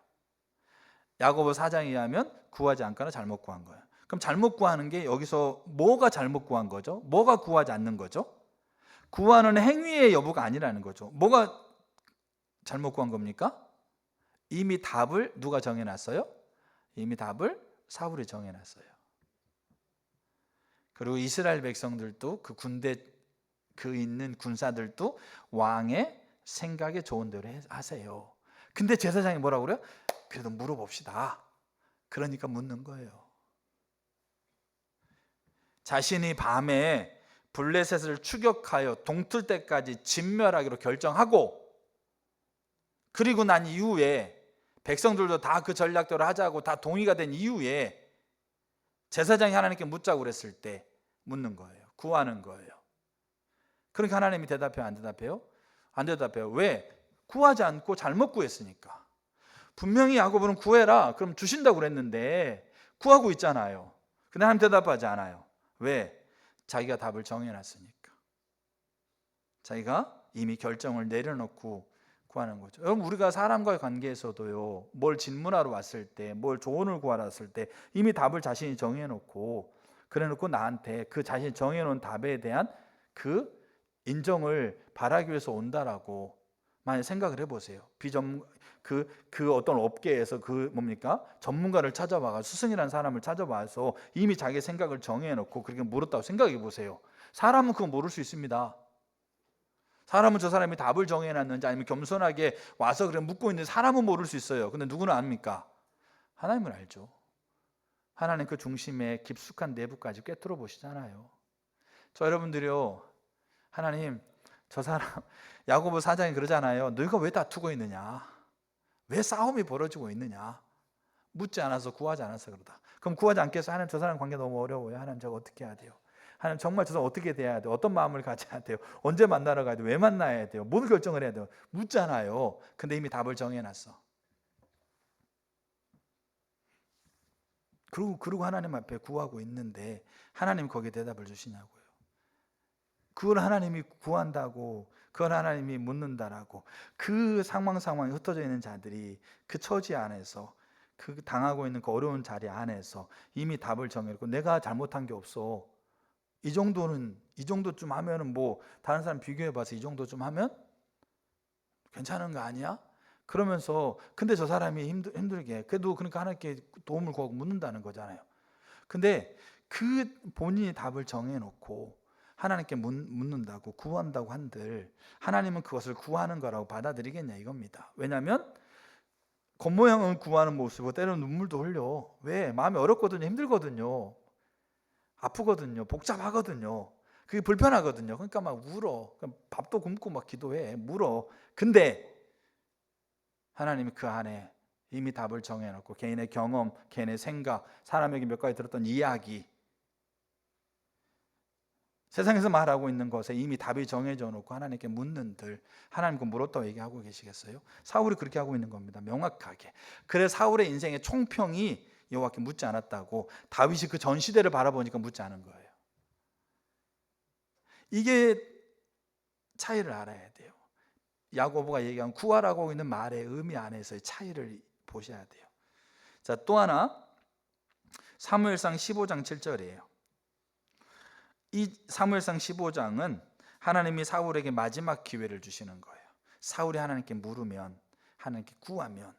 야고보 4장에 의하면 구하지 않거나 잘못 구한 거예요. 그럼 잘못 구하는 게 여기서 뭐가 잘못 구한 거죠? 뭐가 구하지 않는 거죠? 구하는 행위의 여부가 아니라는 거죠. 뭐가 잘못 구한 겁니까? 이미 답을 누가 정해놨어요? 이미 답을 사울이 정해놨어요. 그리고 이스라엘 백성들도 그 있는 군사들도 왕의 생각에 좋은 대로 하세요. 근데 제사장이 뭐라고 그래요? 그래도 물어봅시다. 그러니까 묻는 거예요. 자신이 밤에 블레셋을 추격하여 동틀 때까지 진멸하기로 결정하고, 그리고 난 이후에 백성들도 다 그 전략대로 하자고 다 동의가 된 이후에 제사장이 하나님께 묻자고 그랬을 때 묻는 거예요. 구하는 거예요. 그러니까 하나님이 대답해요, 안 대답해요? 안 대답해요. 왜? 구하지 않고 잘못 구했으니까. 분명히 야고보는 구해라 그럼 주신다고 그랬는데 구하고 있잖아요. 근데 하나님 대답하지 않아요. 왜? 자기가 답을 정해놨으니까. 자기가 이미 결정을 내려놓고 구하는 거죠. 여러분, 우리가 사람과의 관계에서도요, 뭘 질문하러 왔을 때, 뭘 조언을 구하러 왔을 때 이미 답을 자신이 정해놓고 그래놓고 나한테 그 자신이 정해놓은 답에 대한 그 인정을 바라기 위해서 온다라고 만약 생각을 해보세요. 그 어떤 업계에서 그 뭡니까? 전문가를 찾아와서 스승이라는 사람을 찾아와서 이미 자기 생각을 정해놓고 그렇게 물었다고 생각해 보세요. 사람은 그거 모를 수 있습니다. 사람은 저 사람이 답을 정해놨는지 아니면 겸손하게 와서 그래 묻고 있는데 사람은 모를 수 있어요. 근데 누구는 압니까? 하나님은 알죠. 하나님 그 중심에 깊숙한 내부까지 꿰뚫어 보시잖아요. 저 여러분들이요, 하나님 저 사람 야고보 4장에 그러잖아요. 너희가 왜 다투고 있느냐? 왜 싸움이 벌어지고 있느냐? 묻지 않아서 구하지 않아서 그러다. 그럼 구하지 않겠어요? 하나님 저 사람 관계 너무 어려워요. 하나님 저거 어떻게 해야 돼요? 하나님 정말 저 사람 어떻게 돼야 돼요? 어떤 마음을 가져야 돼요? 언제 만나러 가야 돼요? 왜 만나야 돼요? 뭘 결정을 해야 돼요? 묻잖아요. 근데 이미 답을 정해놨어. 그리고 하나님 앞에 구하고 있는데 하나님 거기에 대답을 주시냐고요. 그걸 하나님이 구한다고, 그걸 하나님이 묻는다라고. 그 상황에 흩어져 있는 자들이 그 처지 안에서, 그 당하고 있는 그 어려운 자리 안에서 이미 답을 정해놓고 내가 잘못한 게 없어. 이 정도쯤 하면은 뭐 다른 사람 비교해봐서 이 정도쯤 하면 괜찮은 거 아니야? 그러면서 근데 저 사람이 힘들게 그래도 그러니까 하나님께 도움을 구하고 묻는다는 거잖아요. 근데 그 본인이 답을 정해놓고 하나님께 묻는다고 구한다고 한들 하나님은 그것을 구하는 거라고 받아들이겠냐 이겁니다. 왜냐하면 겉모양은 구하는 모습이고 때로는 눈물도 흘려. 왜? 마음이 어렵거든요. 힘들거든요. 아프거든요. 복잡하거든요. 그게 불편하거든요. 그러니까 막 울어. 밥도 굶고 막 기도해. 물어. 근데 하나님이 그 안에 이미 답을 정해놓고 개인의 경험, 개인의 생각, 사람에게 몇 가지 들었던 이야기, 세상에서 말하고 있는 것에 이미 답이 정해져 놓고 하나님께 묻는들 하나님 그 물었다고 얘기하고 계시겠어요? 사울이 그렇게 하고 있는 겁니다. 명확하게. 그래서 사울의 인생의 총평이 여호와께 묻지 않았다고 다윗이 그 전 시대를 바라보니까 묻지 않은 거예요. 이게 차이를 알아야 돼요. 야고보가 얘기한 구하라고 하고 있는 말의 의미 안에서의 차이를 보셔야 돼요. 자, 또 하나 사무엘상 15장 7절이에요. 이 사무엘상 15장은 하나님이 사울에게 마지막 기회를 주시는 거예요. 사울이 하나님께 물으면, 하나님께 구하면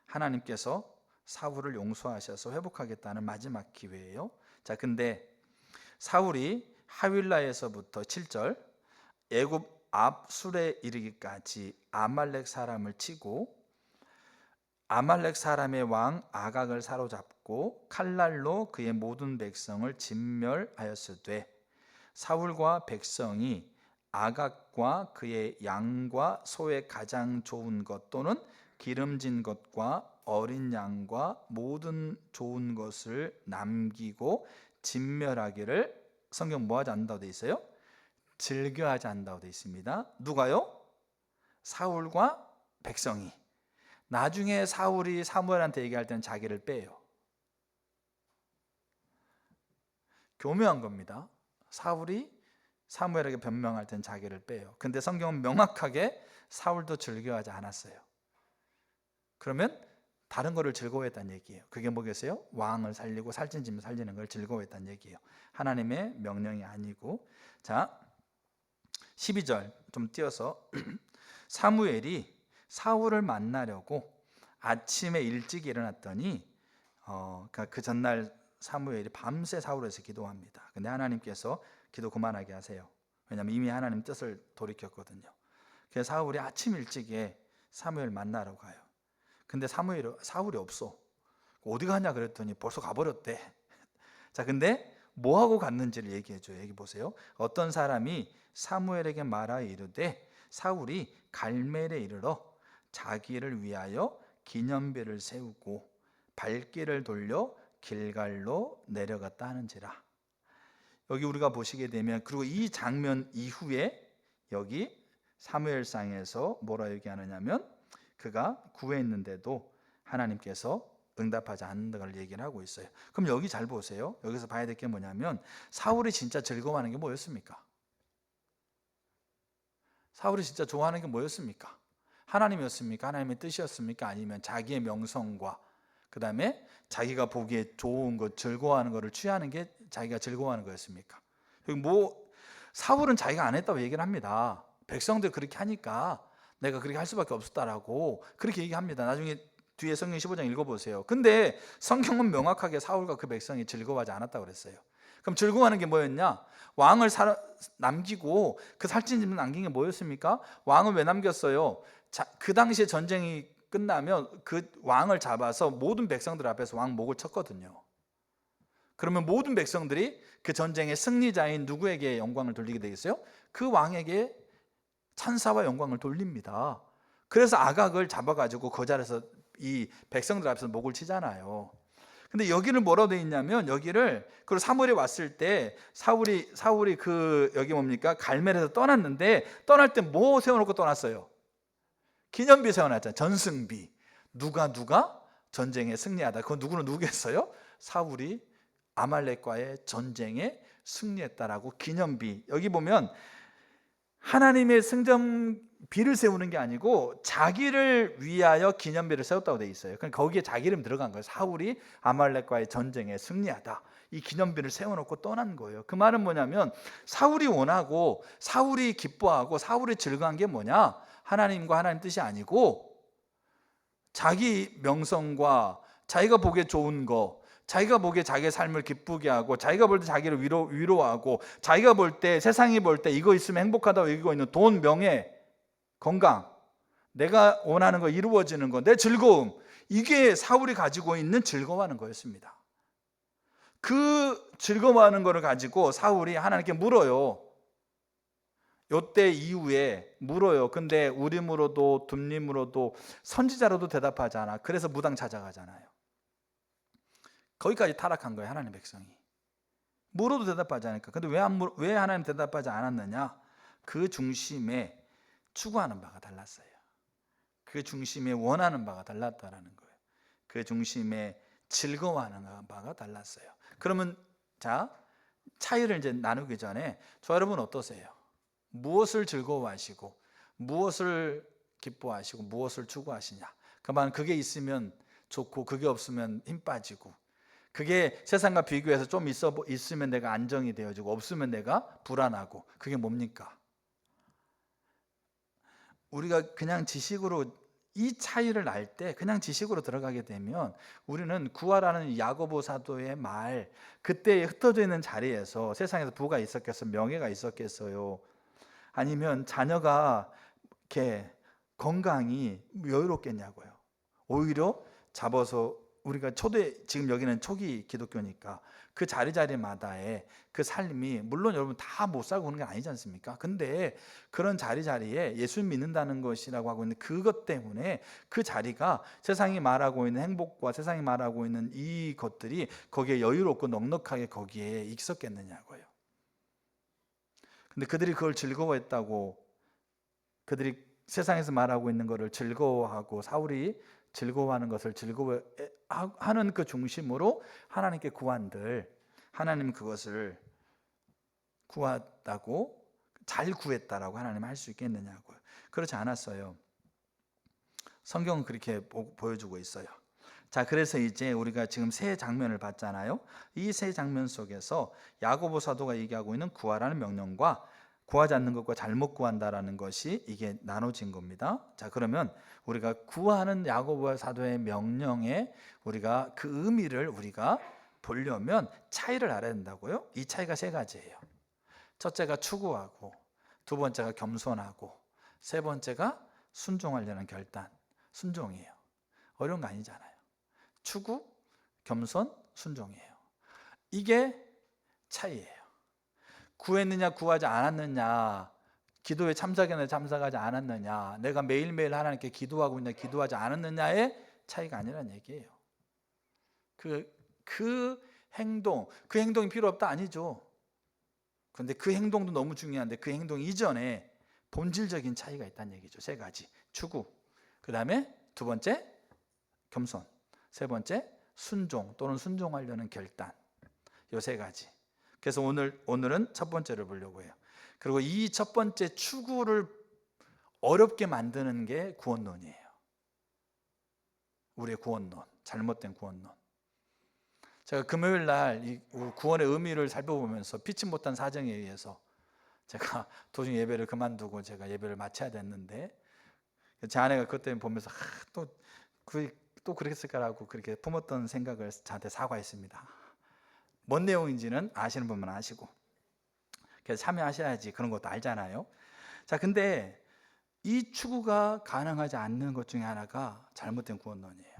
하나님께서 사울을 용서하셔서 회복하겠다는 마지막 기회예요. 자, 근데 사울이 하윌라에서부터 7절 애굽 앞 술에 이르기까지 아말렉 사람을 치고 아말렉 사람의 왕 아각을 사로잡고 칼날로 그의 모든 백성을 진멸하였으되 사울과 백성이 아각과 그의 양과 소의 가장 좋은 것 또는 기름진 것과 어린 양과 모든 좋은 것을 남기고 진멸하기를 성경 뭐하지 않는다고 되어 있어요? 즐겨하지 않는다고 되어 있습니다. 누가요? 사울과 백성이. 나중에 사울이 사무엘한테 얘기할 때는 자기를 빼요. 교묘한 겁니다. 사울이 사무엘에게 변명할 때는 자기를 빼요. 근데 성경은 명확하게 사울도 즐겨하지 않았어요. 그러면 다른 거를 즐거워했다는 얘기예요. 그게 뭐겠어요? 왕을 살리고 살찐 짐을 살리는 걸 즐거워했다는 얘기예요. 하나님의 명령이 아니고. 자, 12절 좀 띄어서 사무엘이 사울을 만나려고 아침에 일찍 일어났더니 그 전날 사무엘이 밤새 사울에서 기도합니다. 근데 하나님께서 기도 그만하게 하세요. 왜냐하면 이미 하나님 뜻을 돌이켰거든요. 그래서 사울이 아침 일찍에 사무엘 만나러 가요. 근데 사울이 없어. 어디 가냐 그랬더니 벌써 가버렸대. 자, 근데 뭐하고 갔는지를 얘기해줘요. 여기 보세요. 어떤 사람이 사무엘에게 말하여 이르되 사울이 갈멜에 이르러 자기를 위하여 기념비를 세우고 발길을 돌려 길갈로 내려갔다 하는지라. 여기 우리가 보시게 되면 그리고 이 장면 이후에 여기 사무엘상에서 뭐라 얘기하느냐면 그가 구했는데도 하나님께서 응답하지 않는 걸 얘기를 하고 있어요. 그럼 여기 잘 보세요. 여기서 봐야 될 게 뭐냐면 사울이 진짜 즐거워하는 게 뭐였습니까? 사울이 진짜 좋아하는 게 뭐였습니까? 하나님이었습니까? 하나님의 뜻이었습니까? 아니면 자기의 명성과 그 다음에 자기가 보기에 좋은 것, 즐거워하는 것을 취하는 게 자기가 즐거워하는 거였습니까? 여기 사울은 자기가 안 했다고 얘기를 합니다. 백성들 그렇게 하니까 내가 그렇게 할 수밖에 없었다라고 그렇게 얘기합니다. 나중에 뒤에 성경 15장 읽어보세요. 근데 성경은 명확하게 사울과 그 백성이 즐거워하지 않았다고 그랬어요. 그럼 즐거워하는 게 뭐였냐? 왕을 남기고 그 살찐집을 남긴 게 뭐였습니까? 왕을 왜 남겼어요? 그 당시에 전쟁이 끝나면 그 왕을 잡아서 모든 백성들 앞에서 왕 목을 쳤거든요. 그러면 모든 백성들이 그 전쟁의 승리자인 누구에게 영광을 돌리게 되겠어요? 그 왕에게 찬사와 영광을 돌립니다. 그래서 아각을 잡아가지고 그 자리에서 이 백성들 앞에서 목을 치잖아요. 근데 여기를 뭐라고 돼 있냐면 여기를 그리고 사무엘이 왔을 때 사울이 그 여기 뭡니까? 갈멜에서 떠났는데 떠날 때 뭐 세워놓고 떠났어요? 기념비 세워놨잖아요. 전승비. 누가 전쟁에 승리하다. 그건 누구겠어요? 사울이 아말렉과의 전쟁에 승리했다라고 기념비. 여기 보면 하나님의 승전비를 세우는 게 아니고 자기를 위하여 기념비를 세웠다고 돼 있어요. 그러니까 거기에 자기 이름 들어간 거예요. 사울이 아말렉과의 전쟁에 승리하다. 이 기념비를 세워놓고 떠난 거예요. 그 말은 뭐냐면 사울이 원하고 사울이 기뻐하고 사울이 즐거운 게 뭐냐? 하나님과 하나님 뜻이 아니고 자기 명성과 자기가 보기에 좋은 거, 자기가 보기에 자기의 삶을 기쁘게 하고 자기가 볼 때 자기를 위로하고 자기가 볼 때 세상이 볼 때 이거 있으면 행복하다고 여기고 있는 돈, 명예, 건강, 내가 원하는 거 이루어지는 거, 내 즐거움, 이게 사울이 가지고 있는 즐거워하는 거였습니다. 그 즐거워하는 거를 가지고 사울이 하나님께 물어요. 요때 이후에 물어요. 근데 우림으로도 둠림으로도 선지자로도 대답하지 않아. 그래서 무당 찾아가잖아요. 거기까지 타락한 거예요. 하나님 백성이 물어도 대답하지 않으니까. 근데 왜 하나님 대답하지 않았느냐? 그 중심에 추구하는 바가 달랐어요. 그 중심에 원하는 바가 달랐다라는 거예요. 그 중심에 즐거워하는 바가 달랐어요. 그러면 자, 차이를 이제 나누기 전에 저 여러분 어떠세요? 무엇을 즐거워하시고 무엇을 기뻐하시고 무엇을 추구하시냐? 그 말 그게 있으면 좋고 그게 없으면 힘 빠지고, 그게 세상과 비교해서 좀 있으면 내가 안정이 되어지고 없으면 내가 불안하고, 그게 뭡니까? 우리가 그냥 지식으로 이 차이를 알 때 그냥 지식으로 들어가게 되면 우리는 구하라는 야고보 사도의 말, 그때 흩어져 있는 자리에서 세상에서 부가 있었겠어요? 명예가 있었겠어요? 아니면 자녀가 이렇게 건강이 여유롭겠냐고요. 오히려 잡아서 우리가 지금 여기는 초기 기독교니까 그 자리마다의 그 삶이, 물론 여러분 다 못 살고 그런 게 아니지 않습니까? 근데 그런 자리에 예수 믿는다는 것이라고 하고 있는 그것 때문에 그 자리가 세상이 말하고 있는 행복과 세상이 말하고 있는 이 것들이 거기에 여유롭고 넉넉하게 거기에 있었겠느냐고요. 근데 그들이 그걸 즐거워했다고, 그들이 세상에서 말하고 있는 것을 즐거워하고 사울이 즐거워하는 것을 즐거워하는 그 중심으로 하나님께 구한들, 하나님 그것을 구했다고, 잘 구했다라고 하나님 할 수 있겠느냐고요. 그렇지 않았어요. 성경은 그렇게 보여주고 있어요. 자, 그래서 이제 우리가 지금 세 장면을 봤잖아요. 이 세 장면 속에서 야고보 사도가 얘기하고 있는 구하라는 명령과 구하지 않는 것과 잘못 구한다라는 것이 이게 나눠진 겁니다. 자, 그러면 우리가 구하는 야고보 사도의 명령에 우리가 그 의미를 우리가 보려면 차이를 알아야 된다고요. 이 차이가 세 가지예요. 첫째가 추구하고, 두 번째가 겸손하고, 세 번째가 순종하려는 결단, 순종이에요. 어려운 거 아니잖아요. 추구, 겸손, 순종이에요. 이게 차이예요. 구했느냐 구하지 않았느냐, 기도에 참석했느냐 참석하지 않았느냐, 내가 매일매일 하나님께 기도하고 있느냐 기도하지 않았느냐의 차이가 아니라는 얘기예요. 그 행동이 필요 없다 아니죠. 그런데 그 행동도 너무 중요한데 그 행동 이전에 본질적인 차이가 있다는 얘기죠. 세 가지. 추구. 그 다음에 두 번째 겸손. 세 번째 순종 또는 순종하려는 결단. 요 세 가지. 그래서 오늘은 첫 번째를 보려고 해요. 그리고 이 첫 번째 추구를 어렵게 만드는 게 구원론이에요. 우리의 구원론, 잘못된 구원론. 제가 금요일 날 이 구원의 의미를 살펴보면서 피치 못한 사정에 의해서 제가 도중 예배를 그만두고 제가 예배를 마쳐야 됐는데, 제 아내가 그것 때문에 보면서 또 그랬을까라고 그렇게 품었던 생각을 저한테 사과했습니다. 뭔 내용인지는 아시는 분만 아시고, 그래서 참여하셔야지 그런 것도 알잖아요. 자, 근데 이 추구가 가능하지 않는 것 중에 하나가 잘못된 구원론이에요.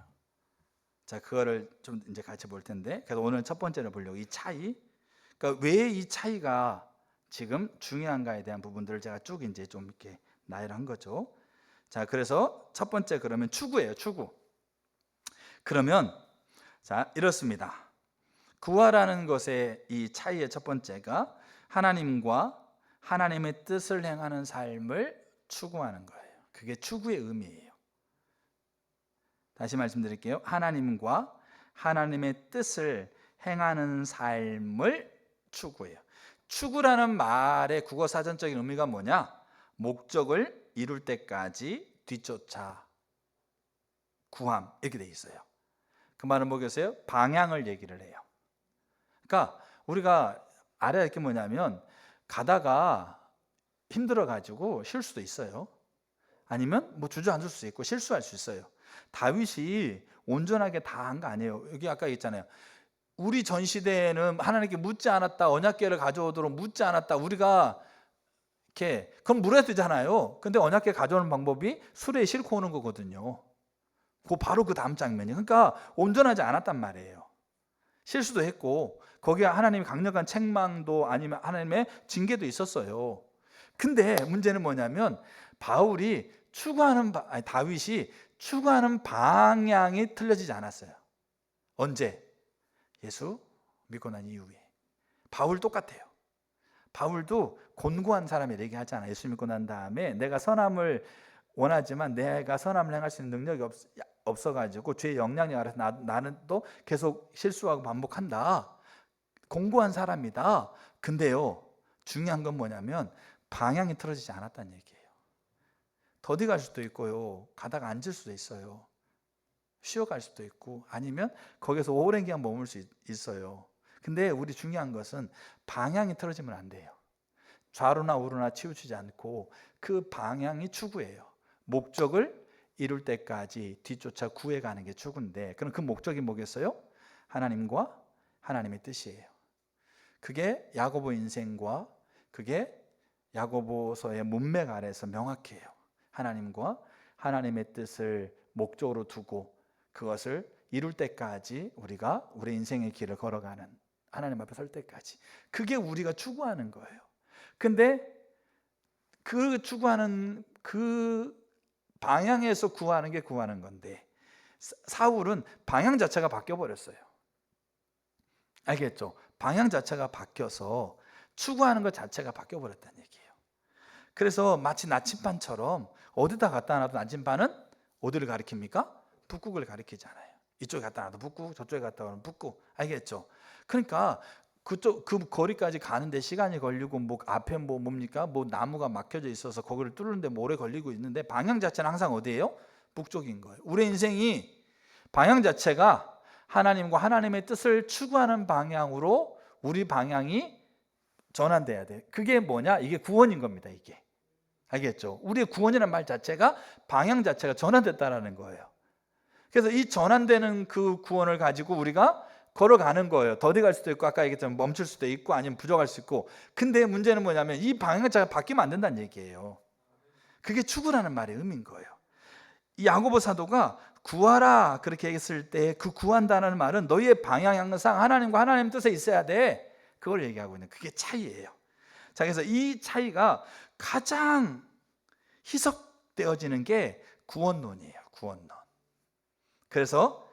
자, 그거를 좀 이제 같이 볼 텐데, 그래서 오늘 첫 번째로 보려고 이 차이, 그러니까 왜 이 차이가 지금 중요한가에 대한 부분들을 제가 쭉 이제 좀 이렇게 나열한 거죠. 자, 그래서 첫 번째 그러면 추구예요. 추구. 그러면 자, 이렇습니다. 구하라는 것의 이 차이의 첫 번째가 하나님과 하나님의 뜻을 행하는 삶을 추구하는 거예요. 그게 추구의 의미예요. 다시 말씀드릴게요. 하나님과 하나님의 뜻을 행하는 삶을 추구해요. 추구라는 말의 국어 사전적인 의미가 뭐냐? 목적을 이룰 때까지 뒤쫓아 구함, 이렇게 돼 있어요. 그 말은 뭐겠어요? 방향을 얘기를 해요. 그러니까 우리가 알아야 할 게 뭐냐면, 가다가 힘들어 가지고 쉴 수도 있어요. 아니면 뭐 주저앉을 수 있고 실수할 수 있어요. 다윗이 온전하게 다 한 거 아니에요. 여기 아까 있잖아요. 우리 전 시대에는 하나님께 묻지 않았다, 언약궤를 가져오도록 묻지 않았다, 우리가 이렇게 그럼 물어야 되잖아요. 근데 언약궤 가져오는 방법이 수레에 싣고 오는 거거든요. 바로 그 다음 장면이. 그러니까 온전하지 않았단 말이에요. 실수도 했고 거기에 하나님의 강력한 책망도 아니면 하나님의 징계도 있었어요. 근데 문제는 뭐냐면 다윗이 추구하는 방향이 틀려지지 않았어요. 언제? 예수 믿고 난 이후에. 바울 똑같아요. 바울도 곤고한 사람이 얘기하잖아요. 예수 믿고 난 다음에 내가 선함을 원하지만 내가 선함을 행할 수 있는 능력이 없어가지고 죄의 영향력 아래서 나는 또 계속 실수하고 반복한다. 공고한 사람이다. 근데요, 중요한 건 뭐냐면 방향이 틀어지지 않았다는 얘기예요. 더디 갈 수도 있고요, 가다가 앉을 수도 있어요, 쉬어갈 수도 있고, 아니면 거기서 오랜 기간 머물 수 있어요. 근데 우리 중요한 것은 방향이 틀어지면 안 돼요. 좌로나 우로나 치우치지 않고 그 방향이 추구예요. 목적을 이룰 때까지 뒤쫓아 구해가는 게 추구인데, 그럼 그 목적이 뭐겠어요? 하나님과 하나님의 뜻이에요. 그게 야고보 인생과 그게 야고보서의 문맥 아래서 명확해요. 하나님과 하나님의 뜻을 목적으로 두고 그것을 이룰 때까지 우리가 우리 인생의 길을 걸어가는, 하나님 앞에 설 때까지, 그게 우리가 추구하는 거예요. 근데 그 추구하는 그 방향에서 구하는 게 구하는 건데, 사울은 방향 자체가 바뀌어 버렸어요. 알겠죠? 방향 자체가 바뀌어서 추구하는 것 자체가 바뀌어 버렸다는 얘기예요. 그래서 마치 나침반처럼 어디다 갖다 놔도 나침반은 어디를 가리킵니까? 북극을 가리키잖아요. 이쪽에 갖다 놔도 북극, 저쪽에 갖다 놔도 북극. 알겠죠? 그러니까 그 거리까지 가는데 시간이 걸리고, 뭐 앞에 뭡니까? 뭐 나무가 막혀져 있어서 거기를 뚫는데 오래 걸리고 있는데, 방향 자체는 항상 어디예요? 북쪽인 거예요. 우리 인생이 방향 자체가 하나님과 하나님의 뜻을 추구하는 방향으로 우리 방향이 전환돼야 돼. 그게 뭐냐? 이게 구원인 겁니다. 이게. 알겠죠? 우리의 구원이라는 말 자체가 방향 자체가 전환됐다라는 거예요. 그래서 이 전환되는 그 구원을 가지고 우리가 걸어가는 거예요. 더디 갈 수도 있고, 아까 얘기했지만 멈출 수도 있고, 아니면 부족할 수 있고. 근데 문제는 뭐냐면 이 방향 자체가 바뀌면 안 된다는 얘기예요. 그게 추구라는 말의 의미인 거예요. 이 야고보 사도가 구하라 그렇게 얘기했을 때 그 구한다는 말은 너희의 방향 항상 하나님과 하나님 뜻에 있어야 돼. 그걸 얘기하고 있는, 그게 차이예요. 자, 그래서 이 차이가 가장 희석되어지는 게 구원론이에요. 구원론. 그래서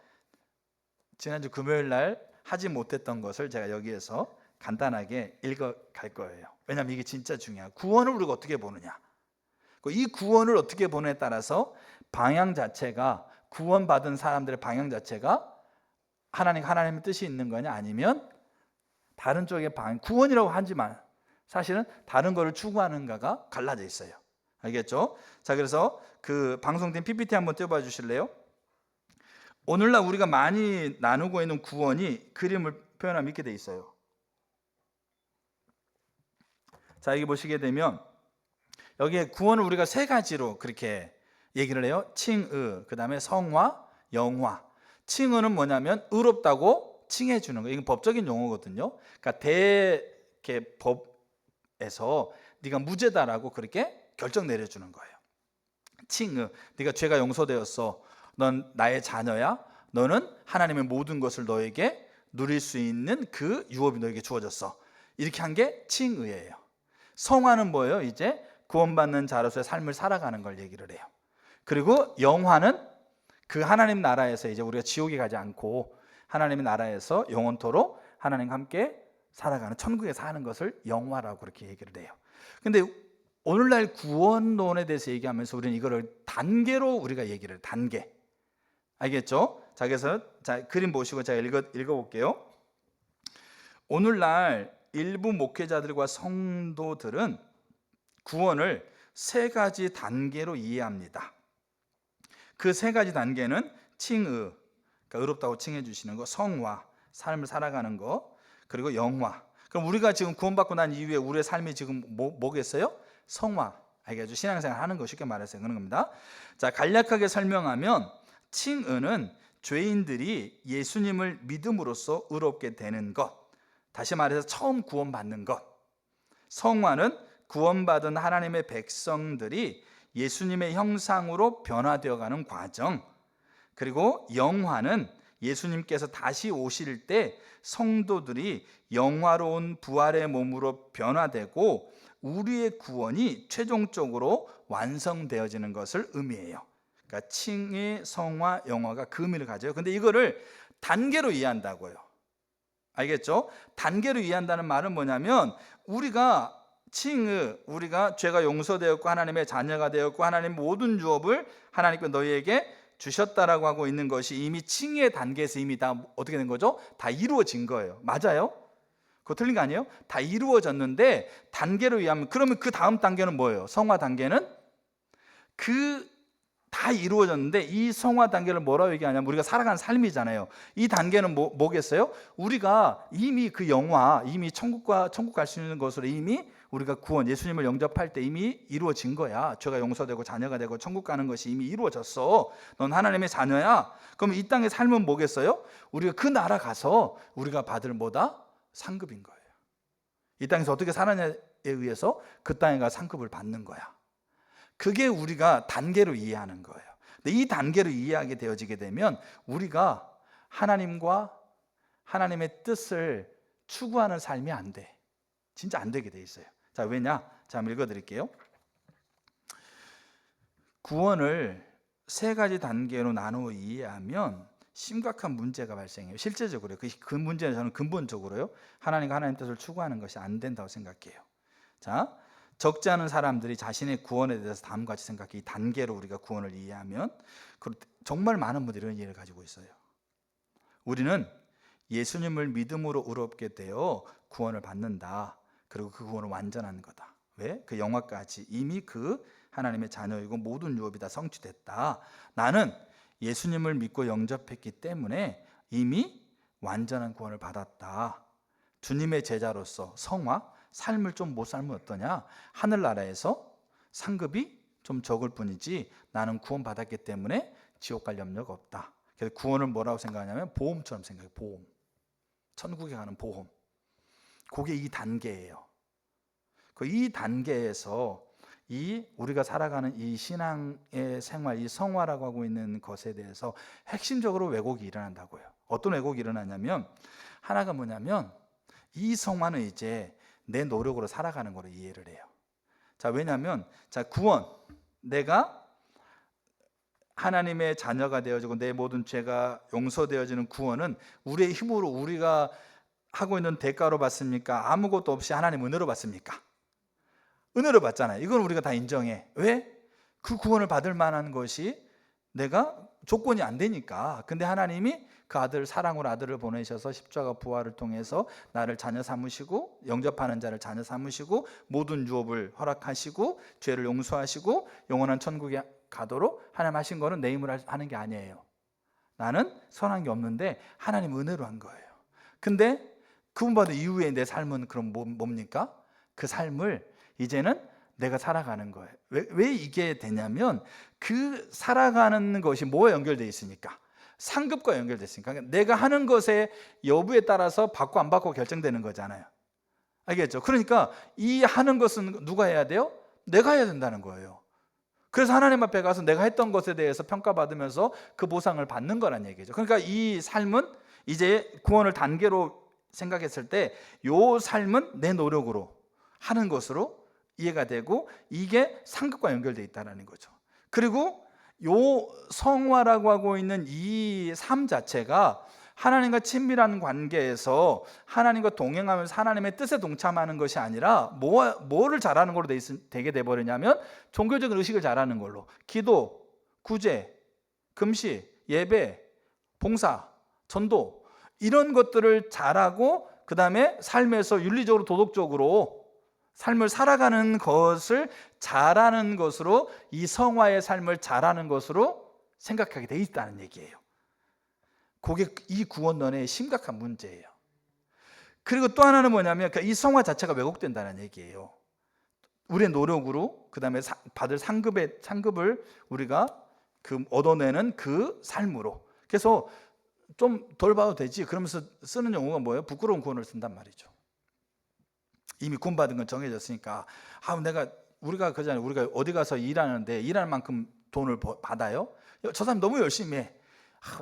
지난주 금요일 날 하지 못했던 것을 제가 여기에서 간단하게 읽어 갈 거예요. 왜냐하면 이게 진짜 중요해요. 구원을 우리가 어떻게 보느냐. 이 구원을 어떻게 보느냐에 따라서 방향 자체가, 구원받은 사람들의 방향 자체가 하나님의 뜻이 있는 거냐, 아니면 다른 쪽의 구원이라고 하지만 사실은 다른 거를 추구하는가가 갈라져 있어요. 알겠죠? 자, 그래서 그 방송된 PPT 한번 띄워봐 주실래요? 오늘날 우리가 많이 나누고 있는 구원이 그림을 표현하면 이렇게 돼 있어요. 자, 여기 보시게 되면 여기에 구원을 우리가 세 가지로 그렇게 얘기를 해요. 칭의, 그 다음에 성화, 영화. 칭의는 뭐냐면 의롭다고 칭해 주는 거예요. 이건 법적인 용어거든요. 그러니까 법에서 네가 무죄다라고 그렇게 결정 내려주는 거예요. 칭의, 네가 죄가 용서되었어. 넌 나의 자녀야. 너는 하나님의 모든 것을 너에게 누릴 수 있는 그 유업이 너에게 주어졌어. 이렇게 한 게 칭의예요. 성화는 뭐예요? 이제 구원받는 자로서의 삶을 살아가는 걸 얘기를 해요. 그리고 영화는 그 하나님 나라에서 이제 우리가 지옥에 가지 않고 하나님의 나라에서 영원토록 하나님과 함께 살아가는, 천국에 사는 것을 영화라고 그렇게 얘기를 해요. 근데 오늘날 구원론에 대해서 얘기하면서 우리는 이거를 단계로 우리가 얘기를 해요. 단계. 알겠죠? 자, 그래서 그림 보시고 제가 읽어볼게요. 오늘날 일부 목회자들과 성도들은 구원을 세 가지 단계로 이해합니다. 그 세 가지 단계는 칭의, 그러니까 의롭다고 칭해 주시는 거, 성화, 삶을 살아가는 거, 그리고 영화. 그럼 우리가 지금 구원받고 난 이후에 우리의 삶이 지금 뭐겠어요? 성화. 알겠죠? 신앙생활 하는 거, 쉽게 말해서 그런 겁니다. 자, 간략하게 설명하면 칭의는 죄인들이 예수님을 믿음으로써 의롭게 되는 것, 다시 말해서 처음 구원받는 것. 성화는 구원받은 하나님의 백성들이 예수님의 형상으로 변화되어가는 과정. 그리고 영화는 예수님께서 다시 오실 때 성도들이 영화로운 부활의 몸으로 변화되고 우리의 구원이 최종적으로 완성되어지는 것을 의미해요. 그러니까 칭의, 성화, 영화가 그 의미를 가져요. 근데 이거를 단계로 이해한다고요. 알겠죠? 단계로 이해한다는 말은 뭐냐면 우리가 칭의, 우리가 죄가 용서되었고 하나님의 자녀가 되었고 하나님 모든 유업을 하나님께 너희에게 주셨다라고 하고 있는 것이 이미 칭의의 단계에서 이미 다 어떻게 된 거죠? 다 이루어진 거예요. 맞아요? 그거 틀린 거 아니에요? 다 이루어졌는데 단계로 이해하면, 그러면 그 다음 단계는 뭐예요? 성화 단계는 다 이루어졌는데 이 성화 단계를 뭐라고 얘기하냐면 우리가 살아가는 삶이잖아요. 이 단계는 뭐겠어요? 우리가 이미 그 영화, 이미 천국 갈 수 있는 것으로 이미 우리가 구원, 예수님을 영접할 때 이미 이루어진 거야. 죄가 용서되고 자녀가 되고 천국 가는 것이 이미 이루어졌어. 넌 하나님의 자녀야. 그럼 이 땅의 삶은 뭐겠어요? 우리가 그 나라 가서 우리가 받을 뭐다? 상급인 거예요. 이 땅에서 어떻게 살았냐에 의해서 그 땅에 가 상급을 받는 거야. 그게 우리가 단계로 이해하는 거예요. 근데 이 단계로 이해하게 되어지게 되면 우리가 하나님과 하나님의 뜻을 추구하는 삶이 안 돼. 진짜 안 되게 돼 있어요. 자, 왜냐? 자, 한번 읽어드릴게요. 구원을 세 가지 단계로 나누어 이해하면 심각한 문제가 발생해요. 실제적으로요. 그 문제는 저는 근본적으로요. 하나님과 하나님 뜻을 추구하는 것이 안 된다고 생각해요. 자, 적지 않은 사람들이 자신의 구원에 대해서 다음과 같이 생각해. 이 단계로 우리가 구원을 이해하면 정말 많은 분들이 이런 이해를 가지고 있어요. 우리는 예수님을 믿음으로 의롭게 되어 구원을 받는다. 그리고 그 구원은 완전한 거다. 왜? 그 영화까지 이미 그 하나님의 자녀이고 모든 유업이 다 성취됐다. 나는 예수님을 믿고 영접했기 때문에 이미 완전한 구원을 받았다. 주님의 제자로서 성화, 삶을 좀 못 살면 어떠냐? 하늘나라에서 상급이 좀 적을 뿐이지 나는 구원받았기 때문에 지옥 갈 염려가 없다. 그래서 구원을 뭐라고 생각하냐면 보험처럼 생각해요. 보험. 천국에 가는 보험. 그게 이 단계예요. 이 단계에서 우리가 살아가는 이 신앙의 생활, 이 성화라고 하고 있는 것에 대해서 핵심적으로 왜곡이 일어난다고요. 어떤 왜곡이 일어나냐면 하나가 뭐냐면 이 성화는 이제 내 노력으로 살아가는 거로 이해를 해요. 자, 왜냐하면 구원, 내가 하나님의 자녀가 되어지고 내 모든 죄가 용서되어지는 구원은 우리의 힘으로 우리가 하고 있는 대가로 받습니까? 아무것도 없이 하나님 은혜로 받습니까? 은혜로 받잖아요. 이건 우리가 다 인정해. 왜? 그 구원을 받을 만한 것이 내가 조건이 안 되니까. 근데 하나님이 그 아들, 사랑으로 아들을 보내셔서 십자가 부활을 통해서 나를 자녀 삼으시고, 영접하는 자를 자녀 삼으시고, 모든 유업을 허락하시고, 죄를 용서하시고 영원한 천국에 가도록 하나님 하신 거는 내 힘으로 하는 게 아니에요. 나는 선한 게 없는데 하나님 은혜로 한 거예요. 근데 구원받은 이후에 내 삶은 그럼 뭡니까? 그 삶을 이제는 내가 살아가는 거예요. 왜 이게 되냐면 그 살아가는 것이 뭐에 연결되어 있으니까? 상급과 연결되어 있으니까. 그러니까 내가 하는 것의 여부에 따라서 받고 안 받고 결정되는 거잖아요. 알겠죠? 그러니까 이 하는 것은 누가 해야 돼요? 내가 해야 된다는 거예요. 그래서 하나님 앞에 가서 내가 했던 것에 대해서 평가받으면서 그 보상을 받는 거란 얘기죠. 그러니까 이 삶은 이제 구원을 단계로 생각했을 때 이 삶은 내 노력으로 하는 것으로 이해가 되고 이게 상급과 연결되어 있다는 거죠. 그리고 요 성화라고 하고 있는 이 삶 자체가 하나님과 친밀한 관계에서 하나님과 동행하면서 하나님의 뜻에 동참하는 것이 아니라 뭐를 잘하는 걸로 되게 돼버리냐면 종교적인 의식을 잘하는 걸로, 기도, 구제, 금식, 예배, 봉사, 전도 이런 것들을 잘하고 그 다음에 삶에서 윤리적으로 도덕적으로 삶을 살아가는 것을 잘하는 것으로 이 성화의 삶을 잘하는 것으로 생각하게 돼 있다는 얘기예요. 그게 이 구원론의 심각한 문제예요. 그리고 또 하나는 뭐냐면 이 성화 자체가 왜곡된다는 얘기예요. 우리의 노력으로 그 다음에 받을 상급을 우리가 얻어내는 그 삶으로. 그래서 좀 덜 봐도 되지 그러면서 쓰는 용어가 뭐예요? 부끄러운 구원을 쓴단 말이죠. 이미 구원받은 건 정해졌으니까 우리가 그잖아요. 우리가 어디 가서 일하는데 일하는 만큼 돈을 받아요? 저 사람 너무 열심히 해.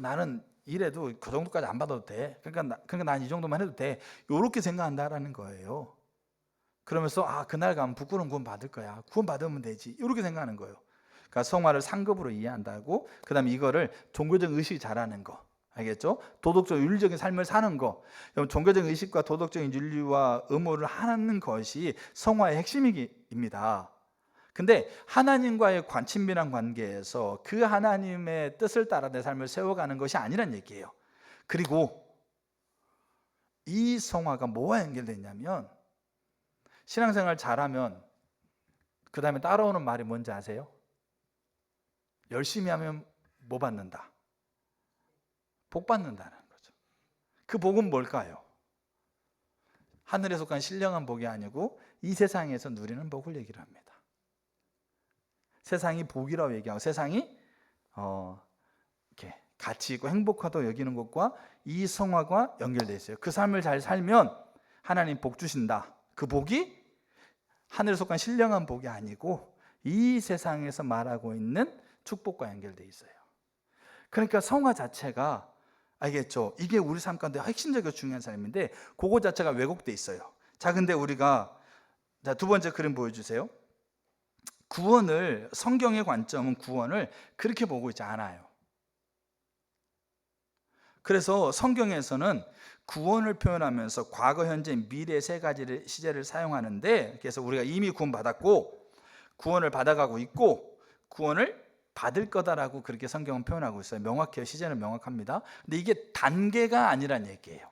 나는 일해도 그 정도까지 안 받아도 돼. 그러니까 난 이 정도만 해도 돼. 이렇게 생각한다라는 거예요. 그러면서 그날 가면 부끄러운 구원 받을 거야. 구원 받으면 되지. 이렇게 생각하는 거예요. 그러니까 성화를 상급으로 이해한다고. 그다음에 이거를 종교적 의식이 잘하는 거. 알겠죠? 도덕적 윤리적인 삶을 사는 거. 종교적 의식과 도덕적인 윤리와 의무를 하는 것이 성화의 핵심입니다. 근데 하나님과의 친밀한 관계에서 그 하나님의 뜻을 따라 내 삶을 세워가는 것이 아니란 얘기예요. 그리고 이 성화가 뭐와 연결되냐면 신앙생활 잘하면 그 다음에 따라오는 말이 뭔지 아세요? 열심히 하면 뭐 받는다? 복 받는다는 거죠. 그 복은 뭘까요? 하늘에 속한 신령한 복이 아니고 이 세상에서 누리는 복을 얘기를 합니다. 세상이 복이라고 얘기하고 세상이 이렇게 가치 있고 행복하다고 여기는 것과 이 성화가 연결되어 있어요. 그 삶을 잘 살면 하나님 복 주신다. 그 복이 하늘에 속한 신령한 복이 아니고 이 세상에서 말하고 있는 축복과 연결되어 있어요. 그러니까 성화 자체가 알겠죠? 이게 우리 삶 가운데 핵심적이고 중요한 삶인데 그거 자체가 왜곡되어 있어요. 자, 근데 우리가 두 번째 그림 보여주세요. 구원을, 성경의 관점은 구원을 그렇게 보고 있지 않아요. 그래서 성경에서는 구원을 표현하면서 과거, 현재, 미래 세 가지 시제를 사용하는데, 그래서 우리가 이미 구원받았고 구원을 받아가고 있고 구원을 받을 거다라고 그렇게 성경은 표현하고 있어요. 명확해요. 시제는 명확합니다. 근데 이게 단계가 아니란 얘기예요.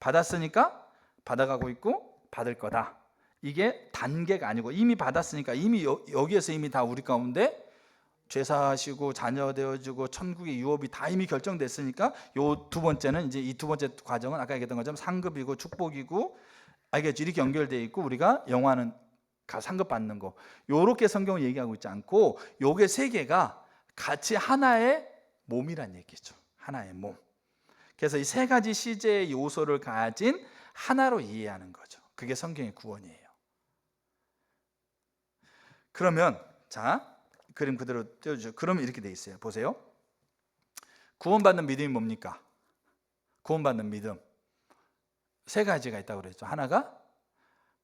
받았으니까 받아가고 있고 받을 거다. 이게 단계가 아니고 이미 받았으니까 이미 여기에서 이미 다 우리 가운데 죄사하시고 자녀 되어주고 천국의 유업이 다 이미 결정됐으니까 요 두 번째는 이제 이 두 번째 과정은 아까 얘기했던 것처럼 상급이고 축복이고 알겠죠? 이렇게 연결되어 있고 우리가 영화는 상급 받는 거 요렇게 성경을 얘기하고 있지 않고 요게 세 개가 같이 하나의 몸이란 얘기죠. 하나의 몸. 그래서 이 세 가지 시제의 요소를 가진 하나로 이해하는 거죠. 그게 성경의 구원이에요. 그러면 자 그림 그대로 띄워주죠. 그러면 이렇게 돼 있어요. 보세요. 구원받는 믿음이 뭡니까? 구원받는 믿음 세 가지가 있다고 그랬죠. 하나가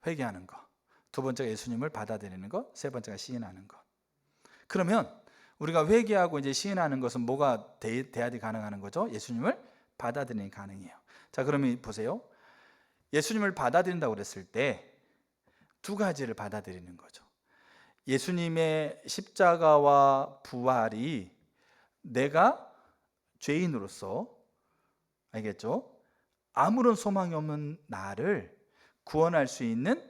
회개하는 거, 두 번째가 예수님을 받아들이는 거, 세 번째가 시인하는 거. 그러면 우리가 회개하고 이제 시인하는 것은 뭐가 돼야지 가능한 거죠? 예수님을 받아들이는 가능해요. 자, 그러면 보세요. 예수님을 받아들인다고 그랬을 때 두 가지를 받아들이는 거죠. 예수님의 십자가와 부활이 내가 죄인으로서, 알겠죠? 아무런 소망이 없는 나를 구원할 수 있는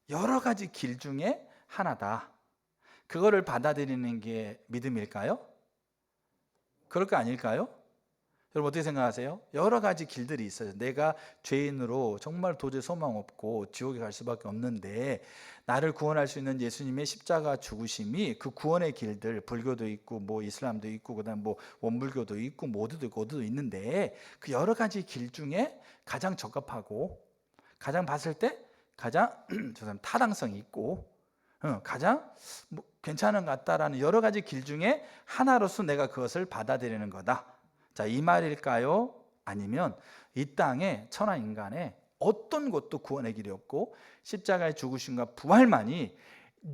여러 가지 길 중에 하나다. 그거를 받아들이는 게 믿음일까요? 그럴 거 아닐까요? 여러분 어떻게 생각하세요? 여러 가지 길들이 있어요. 내가 죄인으로 정말 도저히 소망 없고 지옥에 갈 수밖에 없는데 나를 구원할 수 있는 예수님의 십자가 죽으심이 그 구원의 길들, 불교도 있고 뭐 이슬람도 있고 그다음 뭐 원불교도 있고 모두도 있고 어디도 있는데 그 여러 가지 길 중에 가장 적합하고 가장 봤을 때 가장 저 사람 타당성이 있고 가장 뭐 괜찮은 것 같다라는 여러 가지 길 중에 하나로서 내가 그것을 받아들이는 거다. 자, 이 말일까요? 아니면 이 땅에 천하 인간에 어떤 것도 구원의 길이 없고 십자가의 죽으심과 부활만이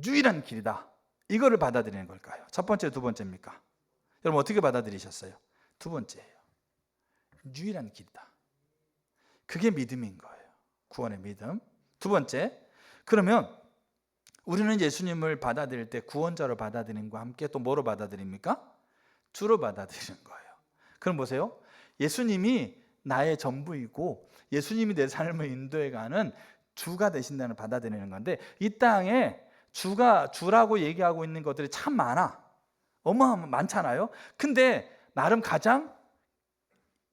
유일한 길이다. 이거를 받아들이는 걸까요? 첫 번째, 두 번째입니까? 여러분 어떻게 받아들이셨어요? 두 번째예요. 유일한 길이다. 그게 믿음인 거예요. 구원의 믿음. 두 번째, 그러면 우리는 예수님을 받아들일 때 구원자로 받아들이는 것과 함께 또 뭐로 받아들입니까? 주로 받아들이는 거예요. 그럼 보세요. 예수님이 나의 전부이고 예수님이 내 삶을 인도해가는 주가 되신다는 받아들이는 건데 이 땅에 주라고 얘기하고 있는 것들이 참 많아. 많잖아요. 근데 나름 가장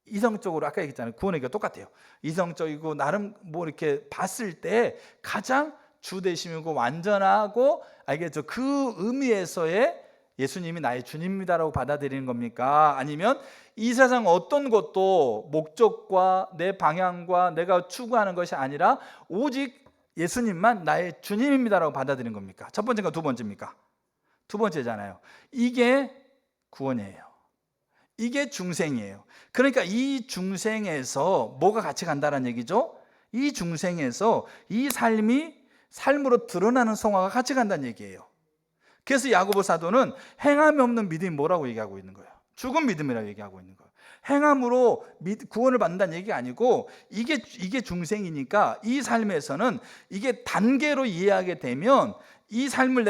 이성적으로 아까 얘기했잖아요. 구원의 게 똑같아요. 이성적이고 나름 뭐 이렇게 봤을 때 가장 주 되심이고 완전하고 알겠죠? 그 의미에서의 예수님이 나의 주님입니다라고 받아들이는 겁니까? 아니면 이 세상 어떤 것도 목적과 내 방향과 내가 추구하는 것이 아니라 오직 예수님만 나의 주님입니다라고 받아들이는 겁니까? 첫 번째가 두 번째입니까? 두 번째잖아요. 이게 구원이에요. 이게 중생이에요. 그러니까 이 중생에서 뭐가 같이 간다는 얘기죠? 이 중생에서 이 삶이 삶으로 드러나는 성화가 같이 간다는 얘기예요. 그래서 야고보 사도는 행함이 없는 믿음이 뭐라고 얘기하고 있는 거예요? 죽은 믿음이라고 얘기하고 있는 거예요. 행함으로 구원을 받는다는 얘기가 아니고 이게 중생이니까 이 삶에서는 이게 단계로 이해하게 되면 이 삶을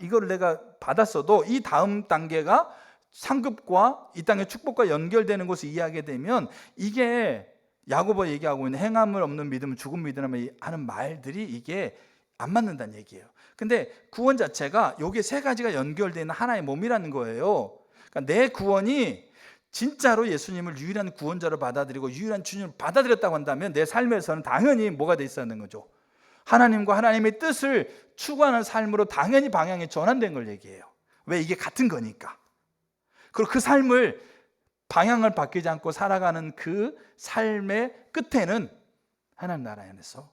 이거를 내가 받았어도 이 다음 단계가 상급과 이 땅의 축복과 연결되는 것을 이해하게 되면 이게 야고보 얘기하고 있는 행함을 없는 믿음은 죽은 믿음이라고 하는 말들이 이게 안 맞는다는 얘기예요. 근데 구원 자체가 여기 세 가지가 연결되는 하나의 몸이라는 거예요. 그러니까 내 구원이 진짜로 예수님을 유일한 구원자로 받아들이고 유일한 주님을 받아들였다고 한다면 내 삶에서는 당연히 뭐가 돼 있어야 하는 거죠? 하나님과 하나님의 뜻을 추구하는 삶으로 당연히 방향이 전환된 걸 얘기해요. 왜? 이게 같은 거니까. 그리고 그 삶을 방향을 바뀌지 않고 살아가는 그 삶의 끝에는 하나님 나라 안에서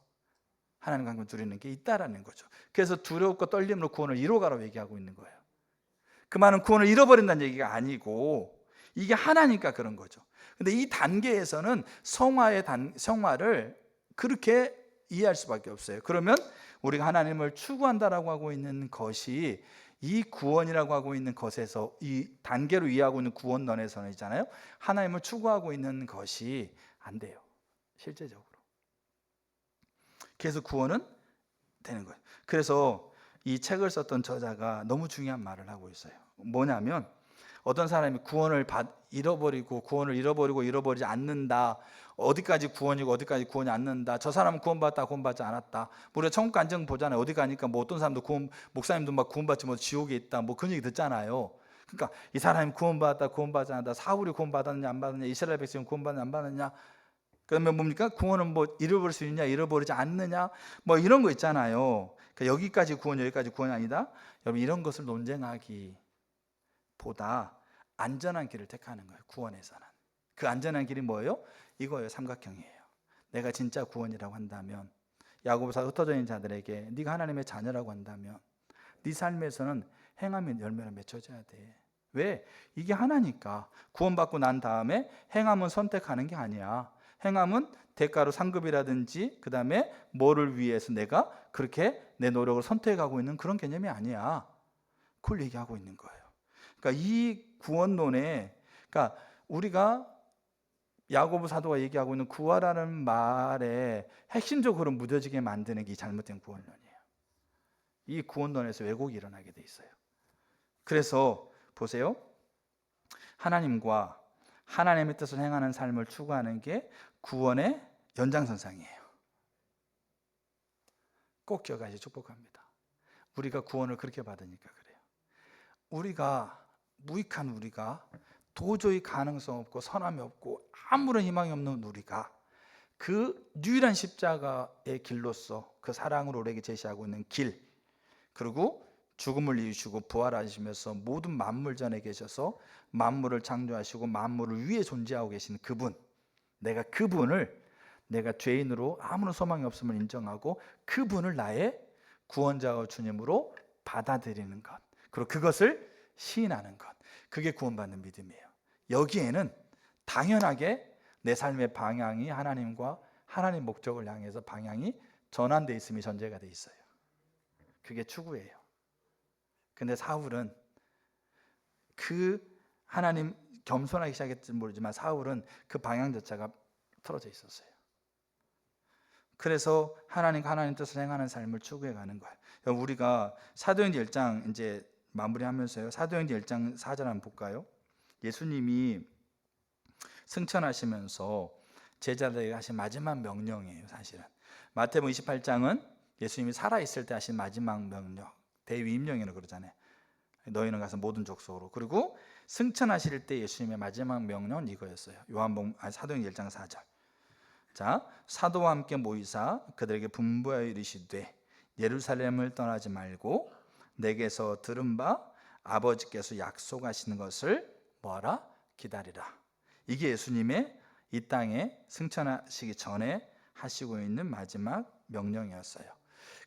하나님과 함께 누리는 게 있다라는 거죠. 그래서 두려움과 떨림으로 구원을 이뤄가라고 얘기하고 있는 거예요. 그 말은 구원을 잃어버린다는 얘기가 아니고 이게 하나니까 그런 거죠. 근데 이 단계에서는 성화를 그렇게 이해할 수밖에 없어요. 그러면 우리가 하나님을 추구한다라고 하고 있는 것이 이 구원이라고 하고 있는 것에서 이 단계로 이해하고 있는 구원론에서는 있잖아요. 하나님을 추구하고 있는 것이 안 돼요. 실제적으로. 그래서 구원은 되는 거예요. 그래서 이 책을 썼던 저자가 너무 중요한 말을 하고 있어요. 뭐냐면 어떤 사람이 구원을 잃어버리지 않는다. 어디까지 구원이고 어디까지 구원이 않는다. 저 사람은 구원받았다, 구원받지 않았다. 우리가 천국 간증 보잖아요. 어디 가니까 뭐 어떤 사람도 목사님도 막 구원받지 못 지옥에 있다. 뭐 그런 얘기 듣잖아요. 그러니까 이 사람이 구원받았다, 구원받지 않았다. 사울이 구원받았느냐 안 받았느냐, 이스라엘 백성이 구원받느냐 안 받느냐. 그러면 뭡니까? 구원은 뭐 잃어버릴 수 있느냐, 잃어버리지 않느냐, 뭐 이런 거 있잖아요. 그러니까 여기까지 구원, 여기까지 구원이 아니다. 여러분 이런 것을 논쟁하기 보다 안전한 길을 택하는 거예요. 구원에서는. 그 안전한 길이 뭐예요? 이거예요. 삼각형이에요. 내가 진짜 구원이라고 한다면, 야고보서 흩어져 있는 자들에게 네가 하나님의 자녀라고 한다면 네 삶에서는 행함의 열매를 맺혀져야 돼. 왜? 이게 하나니까. 구원받고 난 다음에 행함은 선택하는 게 아니야. 행함은 대가로 상급이라든지 그 다음에 뭐를 위해서 내가 그렇게 내 노력을 선택하고 있는 그런 개념이 아니야. 그걸 얘기하고 있는 거예요. 그러니까 이 구원론에, 그러니까 우리가 야고보 사도가 얘기하고 있는 구하라는 말에 핵심적으로 무뎌지게 만드는 게 이 잘못된 구원론이에요. 이 구원론에서 왜곡이 일어나게 돼 있어요. 그래서 보세요. 하나님과 하나님의 뜻을 행하는 삶을 추구하는 게 구원의 연장선상이에요. 꼭 기억하시 축복합니다. 우리가 구원을 그렇게 받으니까 그래요. 우리가 무익한 우리가 도저히 가능성 없고 선함이 없고 아무런 희망이 없는 우리가 그 유일한 십자가의 길로서 그 사랑으로 우리에게 제시하고 있는 길, 그리고 죽음을 이기시고 부활하시면서 모든 만물 전에 계셔서 만물을 창조하시고 만물을 위에 존재하고 계신 그분, 내가 그분을 내가 죄인으로 아무런 소망이 없음을 인정하고 그분을 나의 구원자와 주님으로 받아들이는 것, 그리고 그것을 시인하는 것, 그게 구원받는 믿음이에요. 여기에는 당연하게 내 삶의 방향이 하나님과 하나님 목적을 향해서 방향이 전환되어 있음이 전제가 되어 있어요. 그게 추구예요. 근데 사울은 그 하나님 겸손하기 시작했을지 모르지만 사울은 그 방향 자체가 틀어져 있었어요. 그래서 하나님 뜻을 행하는 삶을 추구해 가는 거예요. 우리가 사도행전 1장 이제 마무리하면서요. 사도행전 1장 4절 한번 볼까요? 예수님이 승천하시면서 제자들에게 하신 마지막 명령이에요. 사실은 마태복음 28장은 예수님이 살아있을 때 하신 마지막 명령, 대위임령이라고 그러잖아요. 너희는 가서 모든 족속으로. 그리고 승천하실 때 예수님의 마지막 명령은 이거였어요. 사도행전 1장 4절. 자, 사도와 함께 모이사 그들에게 분부하여 이르시되 예루살렘을 떠나지 말고 내게서 들은 바 아버지께서 약속하시는 것을 뭐하라? 기다리라. 이게 예수님의 이 땅에 승천하시기 전에 하시고 있는 마지막 명령이었어요.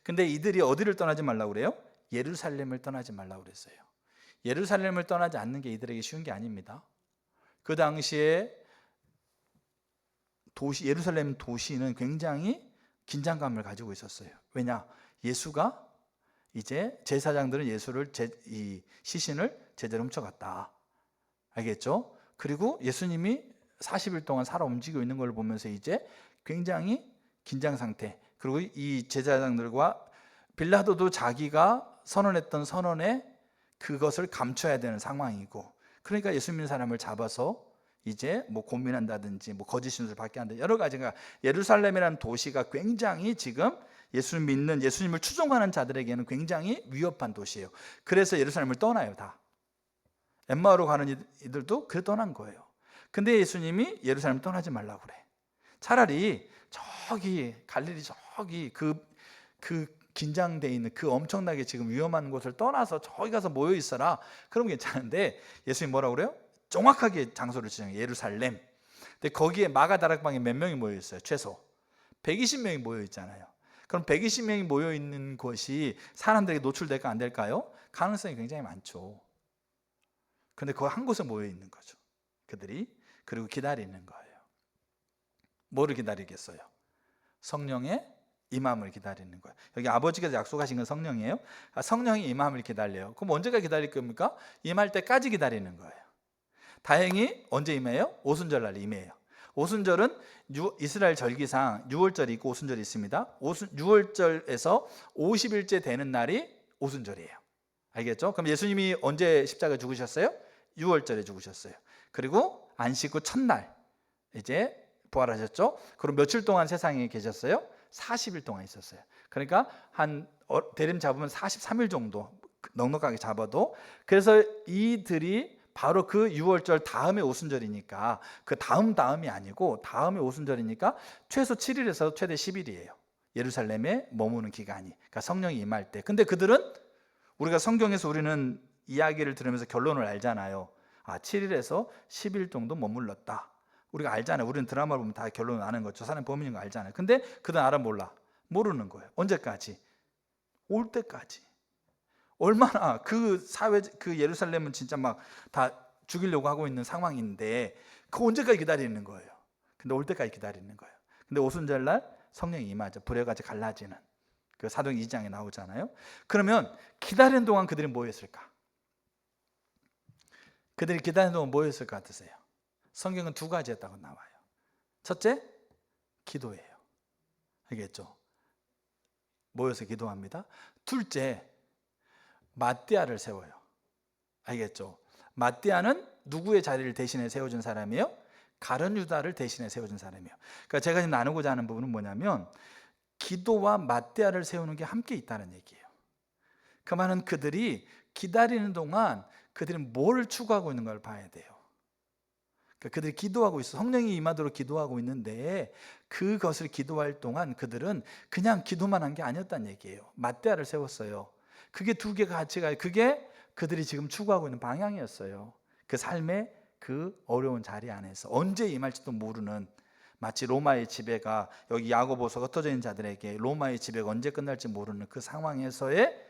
근데 이들이 어디를 떠나지 말라고 그래요? 예루살렘을 떠나지 말라고 그랬어요. 예루살렘을 떠나지 않는 게 이들에게 쉬운 게 아닙니다. 그 당시에 예루살렘 도시는 굉장히 긴장감을 가지고 있었어요. 왜냐? 예수가 이제 제사장들은 예수를 이 시신을 제대로 훔쳐갔다. 알겠죠? 그리고 예수님이 40일 동안 살아 움직이고 있는 걸 보면서 이제 굉장히 긴장 상태. 그리고 이 제사장들과 빌라도도 자기가 선언했던 선언에 그것을 감춰야 되는 상황이고, 그러니까 예수 믿는 사람을 잡아서 이제 뭐 고민한다든지 뭐 거짓 신수를 받게 한다, 여러 가지가. 예루살렘이라는 도시가 굉장히 지금 예수 믿는, 예수님을 추종하는 자들에게는 굉장히 위협한 도시예요. 그래서 예루살렘을 떠나요. 다 엠마오로 가는 이들도 그래 떠난 거예요. 근데 예수님이 예루살렘 떠나지 말라고 그래. 차라리 저기 갈릴리 저기 그 긴장돼 있는 그 엄청나게 지금 위험한 곳을 떠나서 저기 가서 모여 있어라. 그러면 괜찮은데 예수님이 뭐라고 그래요? 정확하게 장소를 지정해요. 예루살렘. 근데 거기에 마가다락방에 몇 명이 모여 있어요? 최소 120명이 모여 있잖아요. 그럼 120명이 모여 있는 곳이 사람들에게 노출될까 안 될까요? 가능성이 굉장히 많죠. 근데 그 한 곳에 모여 있는 거죠. 그들이. 그리고 기다리는 거예요. 뭐를 기다리겠어요? 성령의 임함을 기다리는 거예요. 여기 아버지께서 약속하신 건 성령이에요. 성령의 임함을 기다려요. 그럼 언제까지 기다릴 겁니까? 임할 때까지 기다리는 거예요. 다행히 언제 임해요? 오순절날 임해요. 오순절은 이스라엘 절기상 6월절이 있고 오순절이 있습니다. 6월절에서 50일째 되는 날이 오순절이에요. 알겠죠? 그럼 예수님이 언제 십자가에 죽으셨어요? 6월절에 죽으셨어요. 그리고 안식 후 첫날 이제 부활하셨죠? 그럼 며칠 동안 세상에 계셨어요? 40일 동안 있었어요. 그러니까 한 대략 잡으면 43일 정도, 넉넉하게 잡아도. 그래서 이들이 바로 그 6월절 다음에 오순절이니까, 그 다음이 아니고 다음에 오순절이니까 최소 7일에서 최대 10일이에요. 예루살렘에 머무는 기간이. 그러니까 성령이 임할 때. 근데 그들은, 우리가 성경에서 우리는 이야기를 들으면서 결론을 알잖아요. 7일에서 10일 정도 머물렀다. 우리가 알잖아요. 우리는 드라마를 보면 다 결론을 아는 거죠. 저 사람 범인인 거 알잖아요. 근데 그들은 알아 몰라? 모르는 거예요. 언제까지? 올 때까지. 얼마나 그 예루살렘은 진짜 막 다 죽이려고 하고 있는 상황인데 그 언제까지 기다리는 거예요? 근데 올 때까지 기다리는 거예요. 근데 오순절날 성령이 임하죠. 불에 같이 갈라지는 그 사도행 2장에 나오잖아요. 그러면 기다리는 동안 그들이 뭐 했을까? 그들이 기다리는 동안 뭐 했을 것 같으세요? 성경은 두 가지 했다고 나와요. 첫째, 기도예요. 알겠죠? 모여서 기도합니다. 둘째, 마띠아를 세워요. 알겠죠? 마띠아는 누구의 자리를 대신해 세워준 사람이에요? 가룟 유다를 대신해 세워준 사람이에요. 그러니까 제가 지금 나누고자 하는 부분은 뭐냐면 기도와 마띠아를 세우는 게 함께 있다는 얘기예요. 그 말은 그들이 기다리는 동안 그들이 뭘 추구하고 있는 걸 봐야 돼요. 그러니까 그들이 기도하고 있어. 성령이 임하도록 기도하고 있는데 그것을 기도할 동안 그들은 그냥 기도만 한 게 아니었다는 얘기예요. 마띠아를 세웠어요. 그게 두 개가 같이 가요. 그게 그들이 지금 추구하고 있는 방향이었어요. 그 삶의 그 어려운 자리 안에서 언제 임할지도 모르는, 마치 로마의 지배가, 여기 야고보서가 흩어져 있는 자들에게 로마의 지배가 언제 끝날지 모르는 그 상황에서의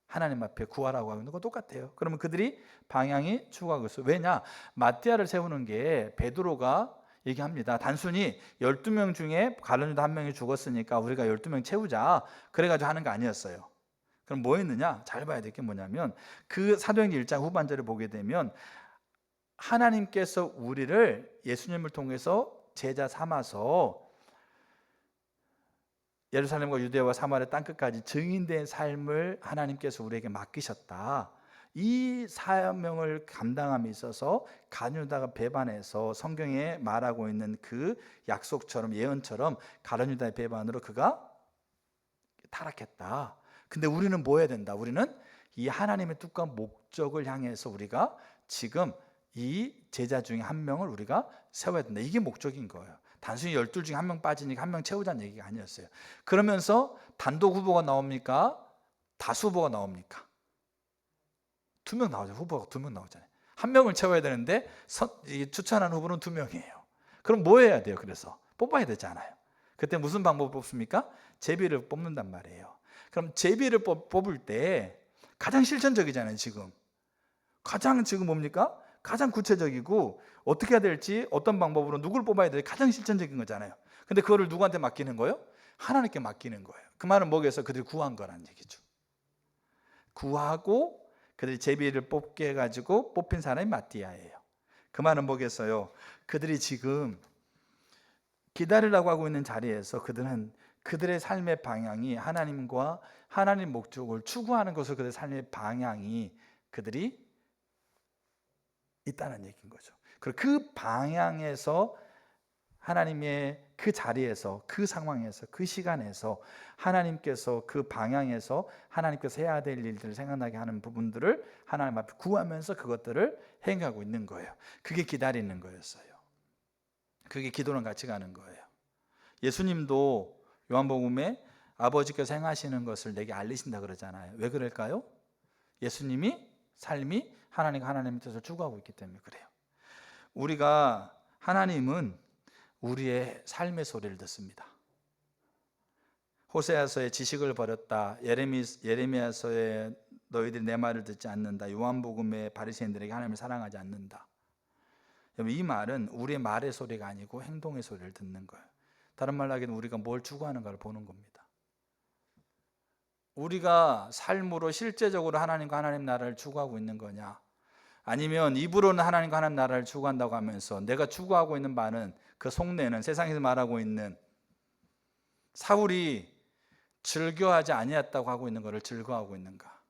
하나님 앞에 구하라고 하는 거 똑같아요. 그러면 그들이 방향이 추구하고 있어요. 왜냐? 마띠아를 세우는 게 베드로가 얘기합니다. 단순히 12명 중에 가룟 유다 한 명이 죽었으니까 우리가 12명 채우자 그래가지고 하는 거 아니었어요. 그럼 뭐 했느냐? 잘 봐야 될 게 뭐냐면 그 사도행전 1장 후반절을 보게 되면 하나님께서 우리를 예수님을 통해서 제자 삼아서 예루살렘과 유대와 사마리아 땅끝까지 증인된 삶을 하나님께서 우리에게 맡기셨다. 이 사명을 감당함에 있어서 가룟 유다가 배반해서 성경에 말하고 있는 그 약속처럼, 예언처럼 가룟 유다의 배반으로 그가 타락했다. 근데 우리는 뭐 해야 된다? 우리는 이 하나님의 뜻과 목적을 향해서 우리가 지금 이 제자 중에 한 명을 우리가 세워야 된다. 이게 목적인 거예요. 단순히 12 중에 한 명 빠지니까 한 명 채우자는 얘기가 아니었어요. 그러면서 단독 후보가 나옵니까? 다수 후보가 나옵니까? 2명 나오죠. 후보가 2명 나오잖아요. 한 명을 채워야 되는데 추천한 후보는 2명이에요. 그럼 뭐 해야 돼요? 그래서 뽑아야 되잖아요. 그때 무슨 방법을 뽑습니까? 제비를 뽑는단 말이에요. 그럼 제비를 뽑을 때 가장 실천적이잖아요. 지금 뭡니까? 가장 구체적이고 어떻게 해야 될지, 어떤 방법으로 누굴 뽑아야 될지 가장 실천적인 거잖아요. 근데 그거를 누구한테 맡기는 거예요? 하나님께 맡기는 거예요. 그 말은 뭐겠어요? 그들이 구한 거라는 얘기죠. 구하고 그들이 제비를 뽑게 해가지고 뽑힌 사람이 마띠아예요. 그 말은 뭐겠어요? 그들이 지금 기다리라고 하고 있는 자리에서 그들은 그들의 삶의 방향이 하나님과 하나님 목적을 추구하는 것을, 그들의 삶의 방향이 그들이 있다는 얘기인 거죠. 그리고 그 방향에서 하나님의 그 자리에서, 그 상황에서, 그 시간에서 하나님께서 그 방향에서 하나님께서 해야 될 일들을 생각나게 하는 부분들을 하나님 앞에 구하면서 그것들을 행하고 있는 거예요. 그게 기다리는 거였어요. 그게 기도랑 같이 가는 거예요. 예수님도 요한복음에 아버지께서 행하시는 것을 내게 알리신다 그러잖아요. 왜 그럴까요? 예수님이 삶이 하나님과 하나님의 뜻을 추구하고 있기 때문에 그래요. 우리가, 하나님은 우리의 삶의 소리를 듣습니다. 호세아서의 지식을 버렸다, 예레미야서의 너희들이 내 말을 듣지 않는다, 요한복음의 바리새인들에게 하나님을 사랑하지 않는다. 이 말은 우리의 말의 소리가 아니고 행동의 소리를 듣는 거예요. 다른 말로 하기는 우리가 뭘 추구하는가를 보는 겁니다. 우리가 삶으로 실제적으로 하나님과 하나님 나라를 추구하고 있는 거냐, 아니면 입으로는 하나님과 하나님 나라를 추구한다고 하면서 내가 추구하고 있는 바는, 그 속내는 세상에서 말하고 있는 사울이 즐겨하지 아니했다고 하고 있는 것을 즐거워하고 있는가?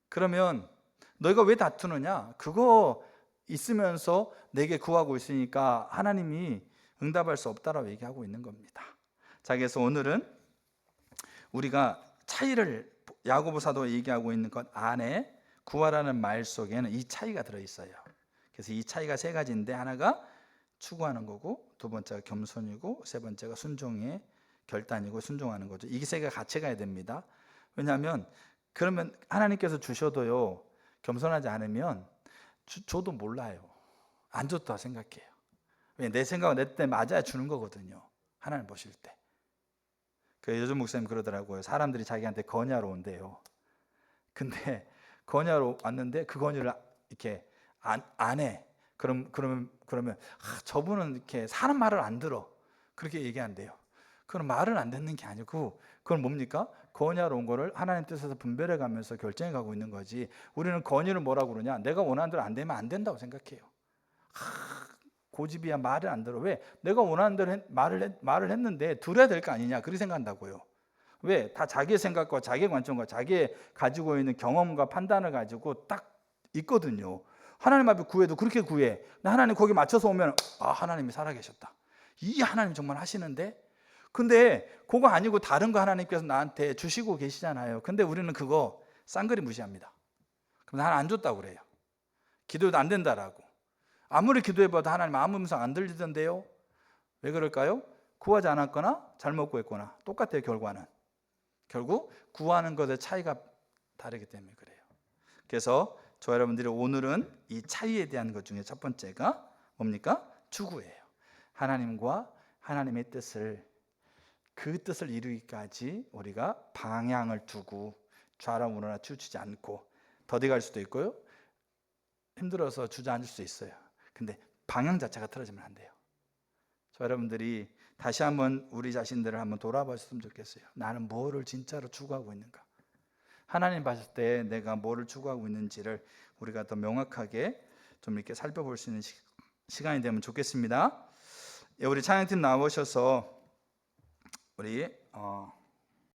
그러면 너희가 왜 다투느냐? 그거 있으면서 내게 구하고 있으니까 하나님이 응답할 수 없다라고 얘기하고 있는 겁니다. 자, 그래서 오늘은 우리가 차이를, 야고보 사도가 얘기하고 있는 것 안에 구하라는 말 속에는 이 차이가 들어있어요. 그래서 이 차이가 세 가지인데, 하나가 추구하는 거고, 두 번째가 겸손이고, 세 번째가 순종의 결단이고 순종하는 거죠. 이 세 개가 같이 가야 됩니다. 왜냐하면 그러면 하나님께서 주셔도요, 겸손하지 않으면 줘도 몰라요. 안 줬다 생각해요. 왜? 내 생각은 내 때 맞아야 주는 거거든요. 하나님 보실 때. 그 요즘 목사님 그러더라고요. 사람들이 자기한테 건의하러 온대요. 근데 건의하러 왔는데 그 건의를 이렇게 안 해. 그러면 저분은 이렇게 사람 말을 안 들어. 그렇게 얘기한대요. 그건 말을 안 듣는 게 아니고, 그건 뭡니까? 건의하러 온 거를 하나님 뜻에서 분별해 가면서 결정해 가고 있는 거지. 우리는 건의를 뭐라고 그러냐? 내가 원하는 대로 안 되면 안 된다고 생각해요. 고집이야, 말을 안 들어. 왜? 내가 원하는 대로 말을 했는데 들어야 될 거 아니냐, 그렇게 생각한다고요. 왜? 다 자기의 생각과 자기의 관점과 자기의 가지고 있는 경험과 판단을 가지고 딱 있거든요. 하나님 앞에 구해도 그렇게 구해. 근데 하나님 거기 맞춰서 오면 하나님이 살아계셨다. 이 하나님 정말 하시는데? 근데 그거 아니고 다른 거 하나님께서 나한테 주시고 계시잖아요. 근데 우리는 그거 쌍그리 무시합니다. 그럼 나는 안 줬다고 그래요. 기도해도 안 된다라고. 아무리 기도해봐도 하나님 아무 음성 안 들리던데요. 왜 그럴까요? 구하지 않았거나 잘못 구했거나 똑같아요. 결과는. 결국 구하는 것의 차이가 다르기 때문에 그래요. 그래서 저 여러분들이 오늘은 이 차이에 대한 것 중에 첫 번째가 뭡니까? 추구예요. 하나님과 하나님의 뜻을, 그 뜻을 이루기까지 우리가 방향을 두고 좌로우로나 치우치지 않고 더디 갈 수도 있고요. 힘들어서 주저앉을 수 있어요. 근데 방향 자체가 틀어지면 안 돼요. 저 여러분들이 다시 한번 우리 자신들을 한번 돌아봤으면 좋겠어요. 나는 뭐를 진짜로 추구하고 있는가? 하나님 봤을 때 내가 뭐를 추구하고 있는지를 우리가 더 명확하게 좀 이렇게 살펴볼 수 있는 시간이 되면 좋겠습니다. 우리 찬양팀 나오셔서 우리